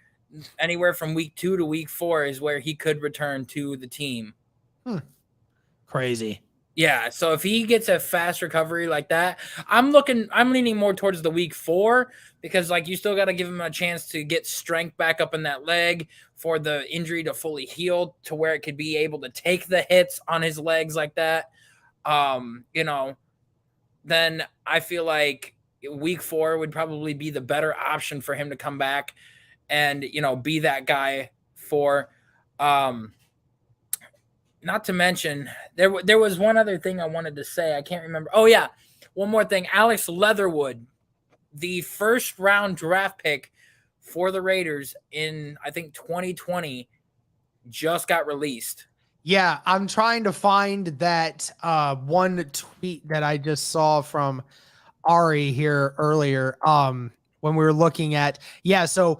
Anywhere from week 2 to week 4 is where he could return to the team. Crazy. Yeah, so if he gets a fast recovery like that, I'm leaning more towards the week 4 because, like, you still got to give him a chance to get strength back up in that leg for the injury to fully heal to where it could be able to take the hits on his legs like that. You know, then I feel like week 4 would probably be the better option for him to come back and, you know, be that guy for not to mention, there was one other thing I wanted to say. I can't remember. Oh, yeah. One more thing. Alex Leatherwood, the first round draft pick for the Raiders in, I think, 2020, just got released. Yeah, I'm trying to find that one tweet that I just saw from Ari here earlier. When we were looking at, yeah, so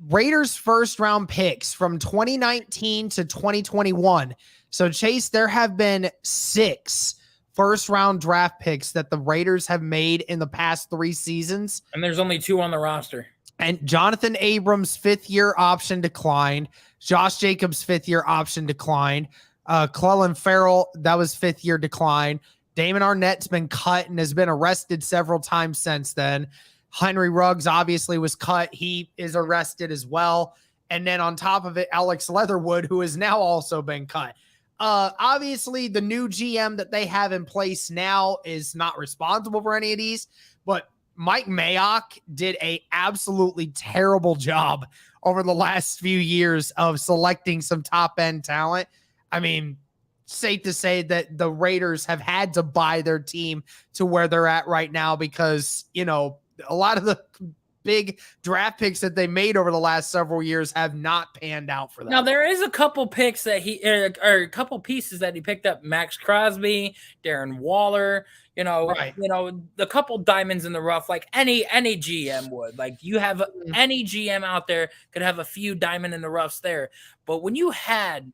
Raiders first round picks from 2019 to 2021. So Chase, there have been 6 first round draft picks that the Raiders have made in the past 3 seasons. And there's only 2 on the roster. And Jonathan Abrams' 5th-year option declined. Josh Jacobs' 5th-year option declined. Clelin Ferrell, that was 5th-year decline. Damon Arnett's been cut and has been arrested several times since then. Henry Ruggs obviously was cut. He is arrested as well. And then on top of it, Alex Leatherwood, who has now also been cut. Obviously, the new GM that they have in place now is not responsible for any of these, but Mike Mayock did a absolutely terrible job over the last few years of selecting some top end talent. I mean, safe to say that the Raiders have had to buy their team to where they're at right now because, you know, a lot of the big draft picks that they made over the last several years have not panned out for them. Now there is a couple picks that or a couple pieces that he picked up: Max Crosby, Darren Waller. Right. The couple diamonds in the rough, like any GM would. Like you have any GM out there could have a few diamond in the roughs there, but when you had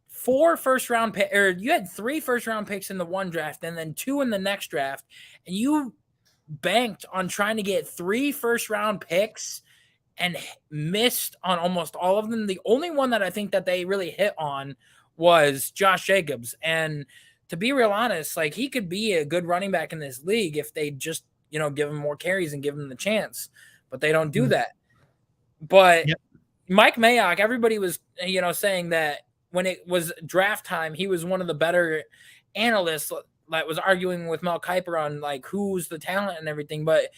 4 first-round pick, or you had 3 first-round picks in the one draft and then 2 in the next draft, and you banked on trying to get 3 first-round picks and missed on almost all of them. The only one that I think that they really hit on was Josh Jacobs. And to be real honest, like he could be a good running back in this league if they just, give him more carries and give him the chance, but they don't do that. But Mike Mayock, everybody was, saying that when it was draft time, he was one of the better analysts that was arguing with Mel Kiper on like who's the talent and everything. But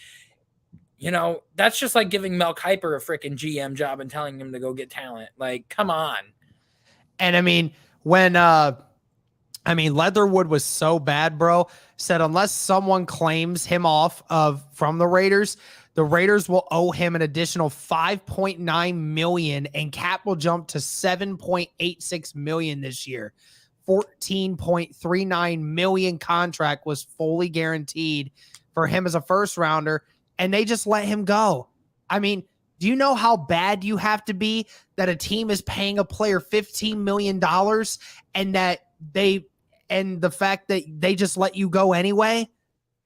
that's just like giving Mel Kiper a freaking GM job and telling him to go get talent. Like, come on. And I mean, when Leatherwood was so bad, bro, said unless someone claims him off from the Raiders will owe him an additional $5.9 million, and cap will jump to $7.86 million this year. $14.39 million contract was fully guaranteed for him as a first rounder, and they just let him go. I mean, do you know how bad you have to be that a team is paying a player $15 million and the fact that they just let you go anyway?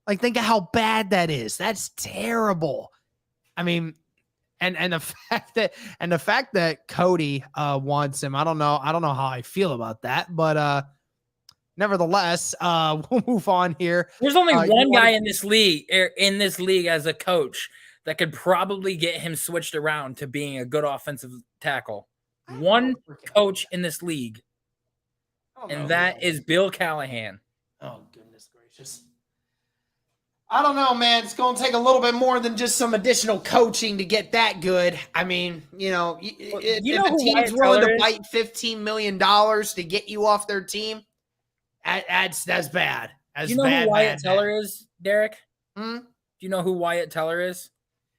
Like, think of how bad that is. That's terrible. I mean, and the fact that Cody wants him, I don't know how I feel about that, but nevertheless, we'll move on here. There's only one guy in this league as a coach that could probably get him switched around to being a good offensive tackle. One coach in this league, and that is Bill Callahan. Oh, goodness gracious. I don't know, man. It's going to take a little bit more than just some additional coaching to get that good. I mean, if a team's willing to bite $15 million to get you off their team, that's bad. Do you know who Wyatt Teller is, Derek? Do you know who Wyatt Teller is?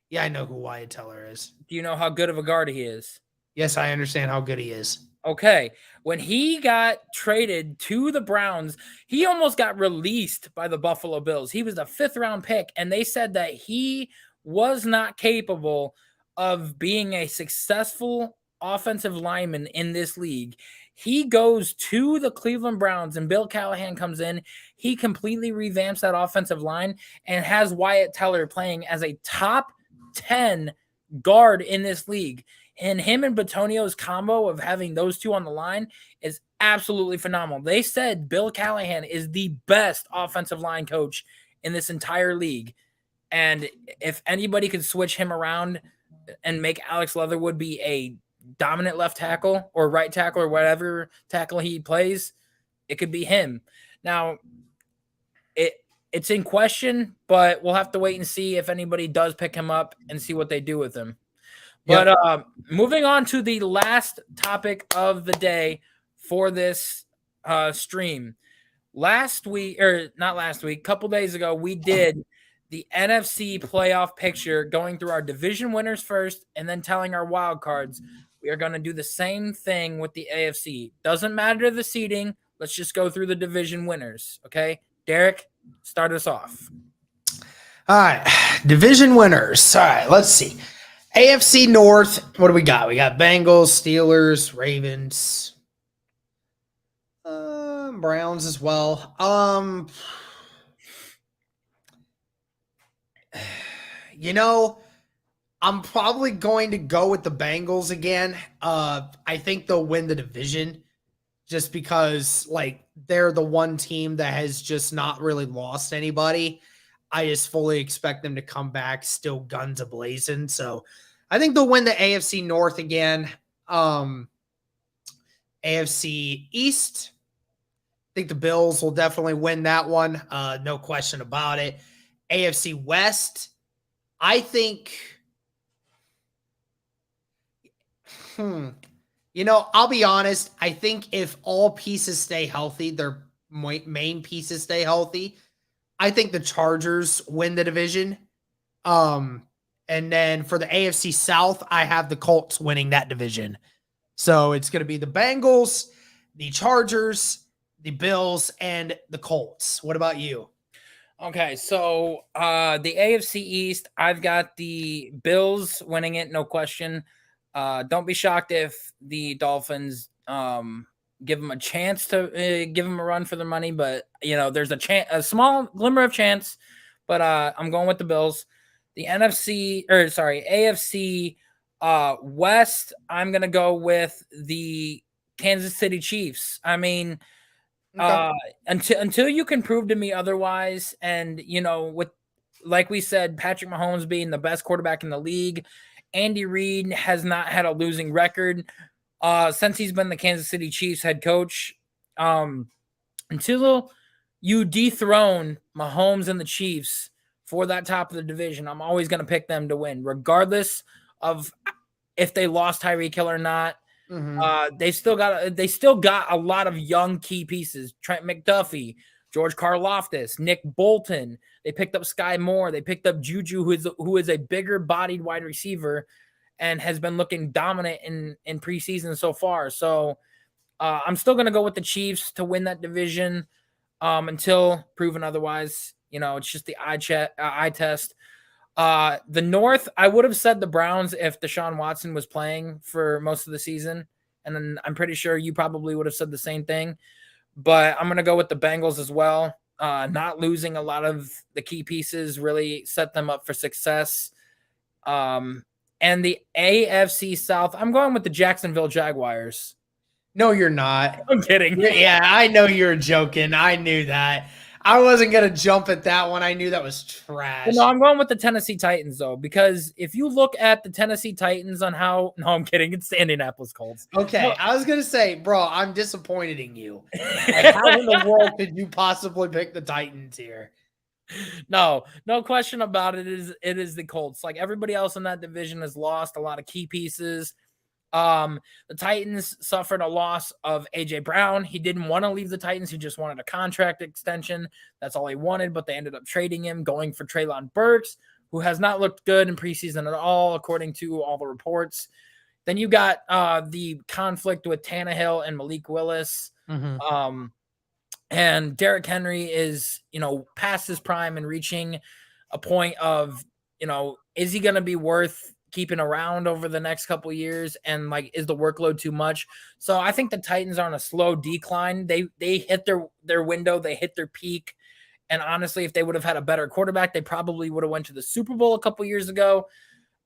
Yeah, I know who Wyatt Teller is. Do you know how good of a guard he is? Yes, I understand how good he is. Okay, when he got traded to the Browns, he almost got released by the Buffalo Bills. He was a 5th-round pick, and they said that he was not capable of being a successful offensive lineman in this league. He goes to the Cleveland Browns, and Bill Callahan comes in. He completely revamps that offensive line and has Wyatt Teller playing as a top 10 guard in this league. And him and Bitonio's combo of having those two on the line is absolutely phenomenal. They said Bill Callahan is the best offensive line coach in this entire league. And if anybody could switch him around and make Alex Leatherwood be a dominant left tackle or right tackle or whatever tackle he plays, it could be him. Now, it's in question, but we'll have to wait and see if anybody does pick him up and see what they do with him. But moving on to the last topic of the day for this stream. A couple days ago, we did the NFC playoff picture, going through our division winners first and then telling our wild cards. we are going to do the same thing with the AFC. Doesn't matter the seeding. Let's just go through the division winners. Okay. Derek, start us off. All right. Division winners. All right. Let's see. AFC North. What do we got? We got Bengals, Steelers, Ravens, Browns as well. I'm probably going to go with the Bengals again. I think they'll win the division just because, like, they're the one team that has just not really lost anybody. I just fully expect them to come back still guns a-blazing. So I think they'll win the AFC North again. AFC East, I think the Bills will definitely win that one. No question about it. AFC West, I think... I'll be honest. I think if all pieces stay healthy, their main pieces stay healthy, I think the Chargers win the division. And then for the AFC South, I have the Colts winning that division. So it's going to be the Bengals, the Chargers, the Bills, and the Colts. What about you? Okay, so the AFC East, I've got the Bills winning it, no question. Don't be shocked if the Dolphins give them a chance to give them a run for their money, but there's a small glimmer of chance. But I'm going with the Bills. The AFC West, I'm gonna go with the Kansas City Chiefs. I mean, Okay. Until you can prove to me otherwise, and with, like we said, Patrick Mahomes being the best quarterback in the league. Andy Reid has not had a losing record since he's been the Kansas City Chiefs head coach. Until you dethrone Mahomes and the Chiefs for that top of the division, I'm always going to pick them to win, regardless of if they lost Tyreek Hill or not. Mm-hmm. They still got a lot of young key pieces. Trent McDuffie, George Karlaftis, Nick Bolton. They picked up Sky Moore. They picked up Juju, who is a bigger bodied wide receiver and has been looking dominant in preseason so far. So I'm still going to go with the Chiefs to win that division until proven otherwise. It's just the eye test. The North, I would have said the Browns if Deshaun Watson was playing for most of the season. And then I'm pretty sure you probably would have said the same thing. But I'm going to go with the Bengals as well. Not losing a lot of the key pieces really set them up for success. And the AFC South, I'm going with the Jacksonville Jaguars. No, you're not. I'm kidding. Yeah, I know you're joking. I knew that. I wasn't going to jump at that one. I knew that was trash. No, I'm going with the Tennessee Titans, though, because if you look at the Tennessee Titans on how – no, I'm kidding. It's the Indianapolis Colts. Okay, No. I was going to say, bro, I'm disappointed in you. Like, how in the world could you possibly pick the Titans here? No question about it. It is the Colts. Like, everybody else in that division has lost a lot of key pieces. The Titans suffered a loss of AJ Brown. He didn't want to leave the Titans. He just wanted a contract extension. That's all he wanted, but they ended up trading him, going for Treylon Burks, who has not looked good in preseason at all, according to all the reports. Then you got the conflict with Tannehill and Malik Willis. Mm-hmm. And Derrick Henry is, past his prime and reaching a point of, is he going to be worth keeping around over the next couple of years? And like, is the workload too much? So I think the Titans are on a slow decline. They hit their window. They hit their peak. And honestly, if they would have had a better quarterback, they probably would have went to the Super Bowl a couple years ago.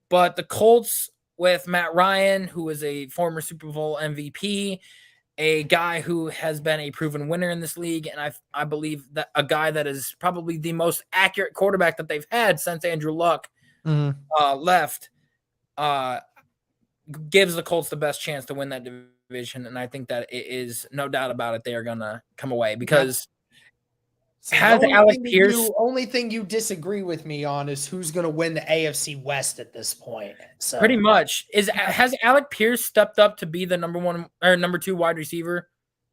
But the Colts with Matt Ryan, who is a former Super Bowl MVP, a guy who has been a proven winner in this league, and I believe that a guy that is probably the most accurate quarterback that they've had since Andrew Luck left, gives the Colts the best chance to win that division, and I think that it is no doubt about it. They are going to come away because has Alec Pierce. Only thing you disagree with me on is who's going to win the AFC West at this point. So pretty much has Alec Pierce stepped up to be the number one or number two wide receiver?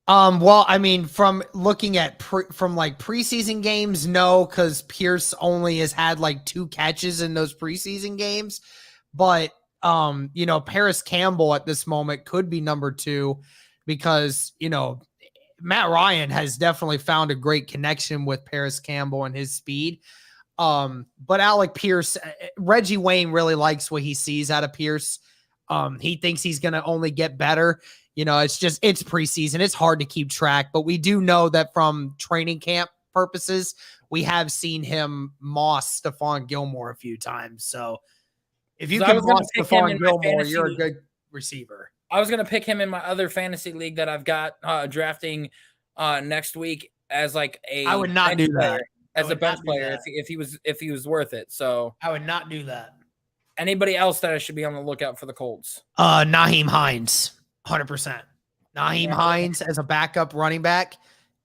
Well, I mean, from looking at preseason games, no, because Pierce only has had like 2 catches in those preseason games. But Paris Campbell at this moment could be number 2 because, Matt Ryan has definitely found a great connection with Paris Campbell and his speed. But Alec Pierce, Reggie Wayne really likes what he sees out of Pierce. He thinks he's going to only get better. It's preseason. It's hard to keep track, but we do know that from training camp purposes, we have seen him moss Stephon Gilmore a few times. So if you can moss Stephon Gilmore, you're a good receiver. I was going to pick him in my other fantasy league that I've got drafting next week as like a. I would not do that as a bench player if he was worth it. So I would not do that. Anybody else that I should be on the lookout for the Colts? Nyheim Hines, 100%. Nyheim Hines as a backup running back,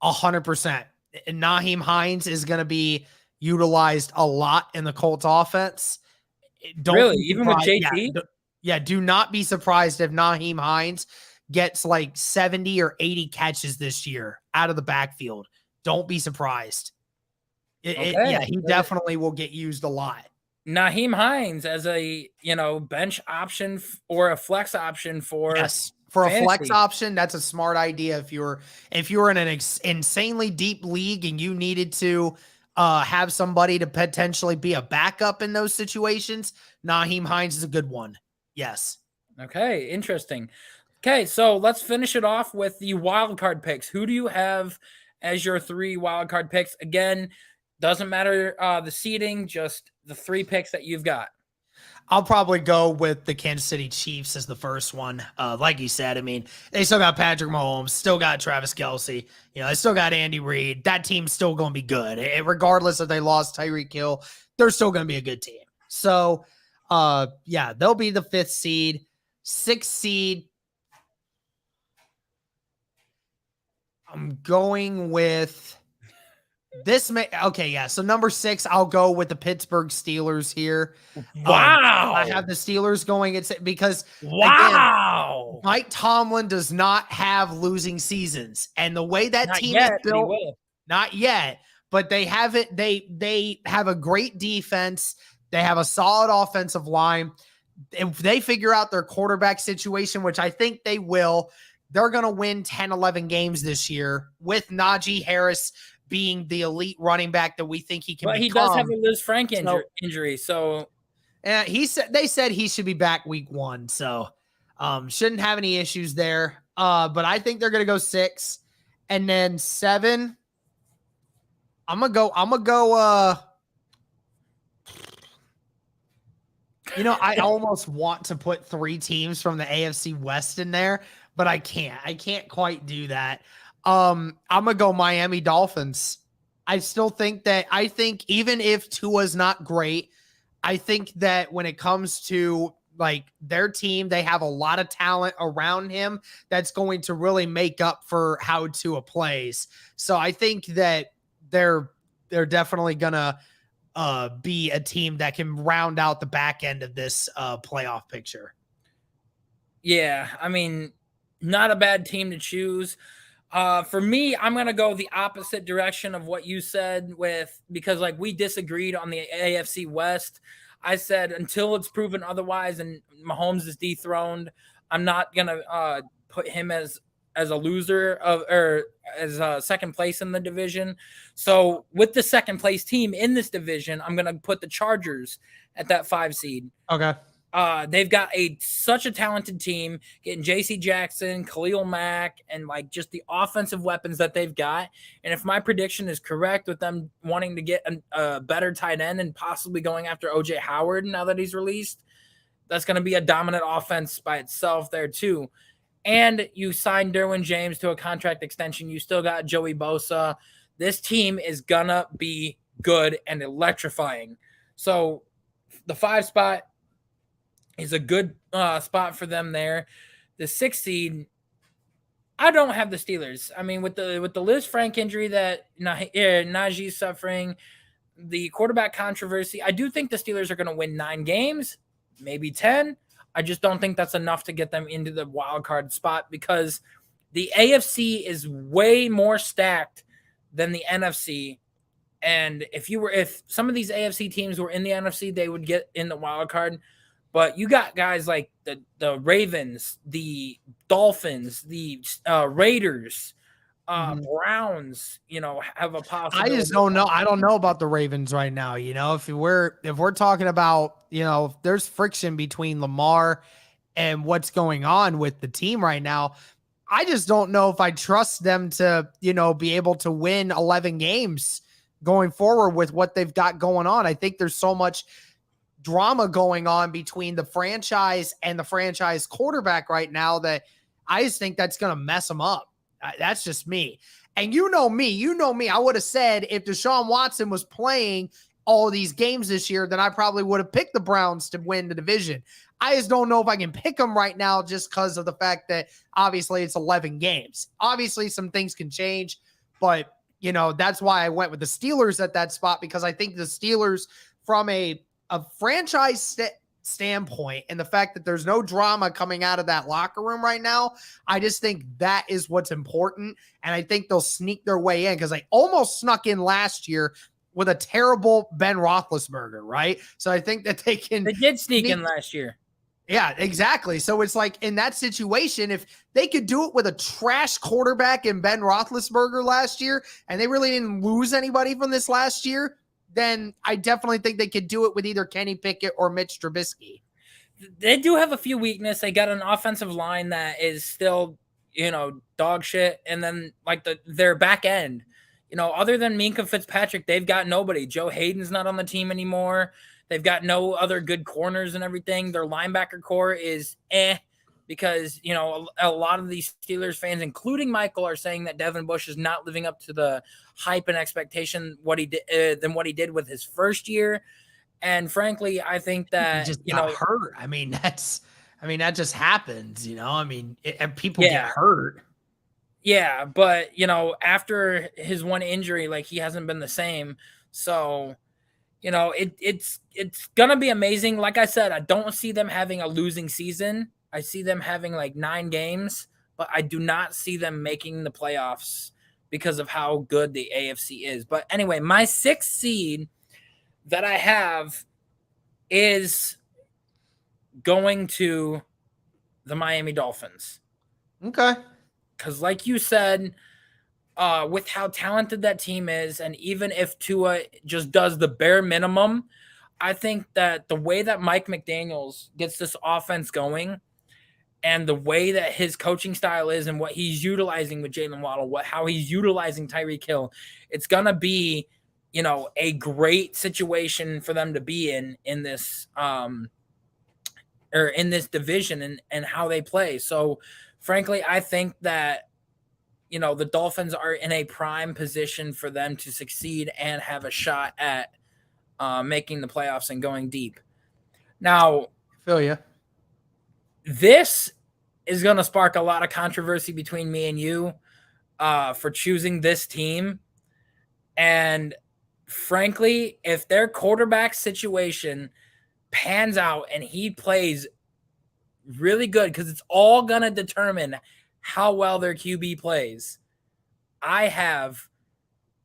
100%. And Nyheim Hines is going to be utilized a lot in the Colts offense. Even with JT? Do not be surprised if Nyheim Hines gets like 70 or 80 catches this year out of the backfield. Don't be surprised. He definitely will get used a lot. Nyheim Hines as a bench option or a flex option for fantasy. A flex option, that's a smart idea. If you're in an insanely deep league and you needed to have somebody to potentially be a backup in those situations, Nyheim Hines is a good one. Yes. Okay, interesting. Okay, so let's finish it off with the wild card picks. Who do you have as your 3 wild card picks? Again, doesn't matter the seeding, just the 3 picks that you've got. I'll probably go with the Kansas City Chiefs as the first one. Like you said, I mean, they still got Patrick Mahomes, still got Travis Kelce, they still got Andy Reid. That team's still going to be good. Regardless if they lost Tyreek Hill, they're still going to be a good team. So, they'll be the 5th seed. 6th seed, I'm going with this. So number 6, I'll go with the Pittsburgh Steelers here. Wow. I have the Steelers going because again, Mike Tomlin does not have losing seasons, and the way that team is built, not yet, but they have it. They have a great defense. They have a solid offensive line. If they figure out their quarterback situation, which I think they will, they're going to win 10, 11 games this year with Najee Harris being the elite running back that we think he can become. But he does have a Liz Frank injury. So they said he should be back week 1. So shouldn't have any issues there. But I think they're going to go 6. And then 7, I'm going to go I almost want to put 3 teams from the AFC West in there, but I can't. I can't quite do that. I'm going to go Miami Dolphins. I think even if Tua's not great, I think that when it comes to like their team, they have a lot of talent around him that's going to really make up for how Tua plays. So I think that they're definitely going to be a team that can round out the back end of this playoff picture. Yeah, I mean, not a bad team to choose. For me, I'm going to go the opposite direction of what you said because like we disagreed on the AFC West. I said until it's proven otherwise and Mahomes is dethroned, I'm not going to put him as a loser or as second place in the division. So with the second place team in this division, I'm going to put the Chargers at that 5 seed. Okay. They've got such a talented team, getting J.C. Jackson, Khalil Mack, and like just the offensive weapons that they've got. And if my prediction is correct with them wanting to get a better tight end and possibly going after O.J. Howard now that he's released, that's going to be a dominant offense by itself there too. And you signed Derwin James to a contract extension. You still got Joey Bosa. This team is going to be good and electrifying. So the 5 spot is a good spot for them there. The 6 seed, I don't have the Steelers. I mean, with the Liz Frank injury that Najee's suffering, the quarterback controversy, I do think the Steelers are going to win 9 games, maybe 10. I just don't think that's enough to get them into the wild card spot because the AFC is way more stacked than the NFC. And if some of these AFC teams were in the NFC, they would get in the wild card. But you got guys like the Ravens, the Dolphins, the Raiders, Mhm. Browns, have a I just possibility. don't know. I don't know about the Ravens right now. If we're talking about, if there's friction between Lamar and what's going on with the team right now, I just don't know if I trust them to, be able to win 11 games going forward with what they've got going on. I think there's so much drama going on between the franchise and the franchise quarterback right now that I just think that's going to mess them up. That's just me. And you know me. I would have said if Deshaun Watson was playing all these games this year, then I probably would have picked the Browns to win the division. I just don't know if I can pick them right now just because of the fact that obviously it's 11 games. Obviously, some things can change, but that's why I went with the Steelers at that spot, because I think the Steelers, from a franchise standpoint, and the fact that there's no drama coming out of that locker room right now, I just think that is what's important. And I think they'll sneak their way in, because they almost snuck in last year with a terrible Ben Roethlisberger, right? So I think that they can. They did sneak in last year. Yeah, exactly. So it's like, in that situation, if they could do it with a trash quarterback in Ben Roethlisberger last year, and they really didn't lose anybody from this last year, then I definitely think they could do it with either Kenny Pickett or Mitch Trubisky. They do have a few weaknesses. They got an offensive line that is still, dog shit. And then like their back end, other than Minkah Fitzpatrick, they've got nobody. Joe Hayden's not on the team anymore. They've got no other good corners and everything. Their linebacker core is because, a lot of these Steelers fans, including Michael, are saying that Devin Bush is not living up to the hype and expectation what he did with his first year. And frankly, I think that he just got hurt. That just happens, and people get hurt. Yeah, but after his one injury, like, he hasn't been the same. So, it's gonna be amazing. Like I said, I don't see them having a losing season. I see them having like 9 games, but I do not see them making the playoffs because of how good the AFC is. But anyway, my 6th seed that I have is going to the Miami Dolphins. Okay. Because like you said, with how talented that team is, and even if Tua just does the bare minimum, I think that the way that Mike McDaniels gets this offense going, and the way that his coaching style is, and what he's utilizing with Jalen Waddle, how he's utilizing Tyreek Hill, it's gonna be, a great situation for them to be in this or in this division, and how they play. So frankly, I think that the Dolphins are in a prime position for them to succeed and have a shot at making the playoffs and going deep. Now, feel you. This is going to spark a lot of controversy between me and you for choosing this team. And frankly, if their quarterback situation pans out and he plays really good, because it's all going to determine how well their QB plays, I have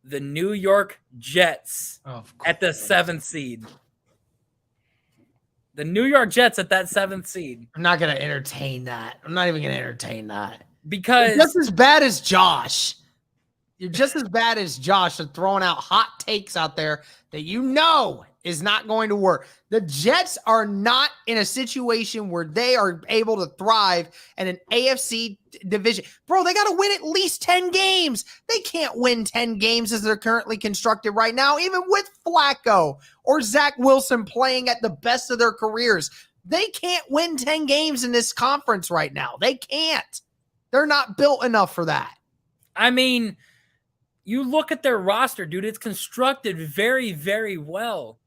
the New York Jets at the 7th seed. The New York Jets at that 7th seed. I'm not going to entertain that. I'm not even going to entertain that. Because you're just as bad as Josh. You're just as bad as Josh at throwing out hot takes out there that is not going to work. The Jets are not in a situation where they are able to thrive in an AFC division. Bro, they got to win at least 10 games. They can't win 10 games as they're currently constructed right now, even with Flacco or Zach Wilson playing at the best of their careers. They can't win 10 games in this conference right now. They can't. They're not built enough for that. I mean, you look at their roster, dude, it's constructed very, very well.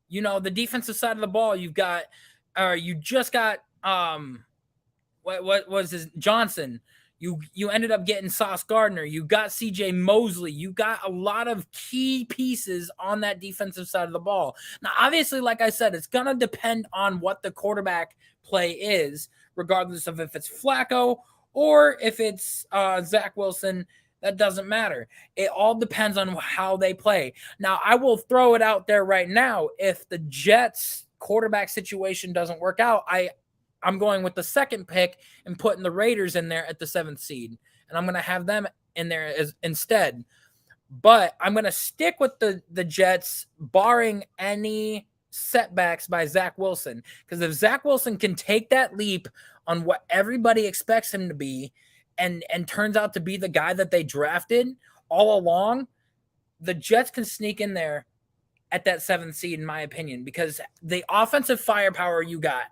The defensive side of the ball, you just got what was his Johnson. You ended up getting Sauce Gardner. You got CJ Mosley. You got a lot of key pieces on that defensive side of the ball. Now, obviously, like I said, it's gonna depend on what the quarterback play is, regardless of if it's Flacco or if it's Zach Wilson. That doesn't matter. It all depends on how they play. Now, I will throw it out there right now. If the Jets quarterback situation doesn't work out, I'm going with the second pick and putting the Raiders in there at the 7th seed, and I'm going to have them in there instead. But I'm going to stick with the Jets, barring any setbacks by Zach Wilson. Because if Zach Wilson can take that leap on what everybody expects him to be and turns out to be the guy that they drafted all along, the Jets can sneak in there at that 7th seed, in my opinion, because the offensive firepower you got,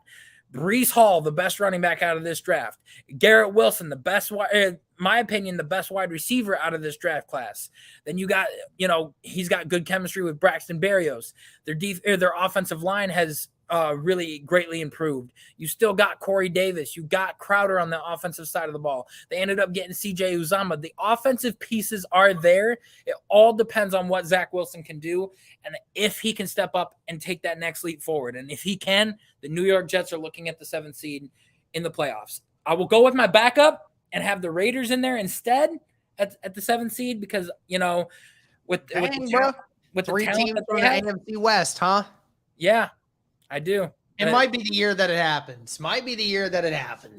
Breece Hall, the best running back out of this draft, Garrett Wilson, the best, my opinion, the best wide receiver out of this draft class. Then you got, he's got good chemistry with Braxton Berrios. Their offensive line has really greatly improved. You still got Corey Davis. You got Crowder on the offensive side of the ball. They ended up getting CJ Uzomah. The offensive pieces are there. It all depends on what Zach Wilson can do and if he can step up and take that next leap forward. And if he can, the New York Jets are looking at the 7th seed in the playoffs. I will go with my backup and have the Raiders in there instead at the 7th seed because, with the 3 teams from the AFC West, huh? Yeah. I do. It might be the year that it happens.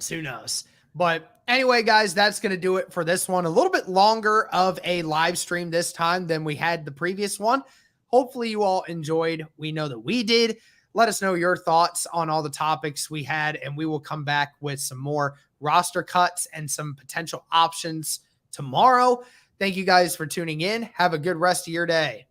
Who knows? But anyway, guys, that's going to do it for this one. A little bit longer of a live stream this time than we had the previous one. Hopefully you all enjoyed. We know that we did. Let us know your thoughts on all the topics we had, and we will come back with some more roster cuts and some potential options tomorrow. Thank you guys for tuning in. Have a good rest of your day.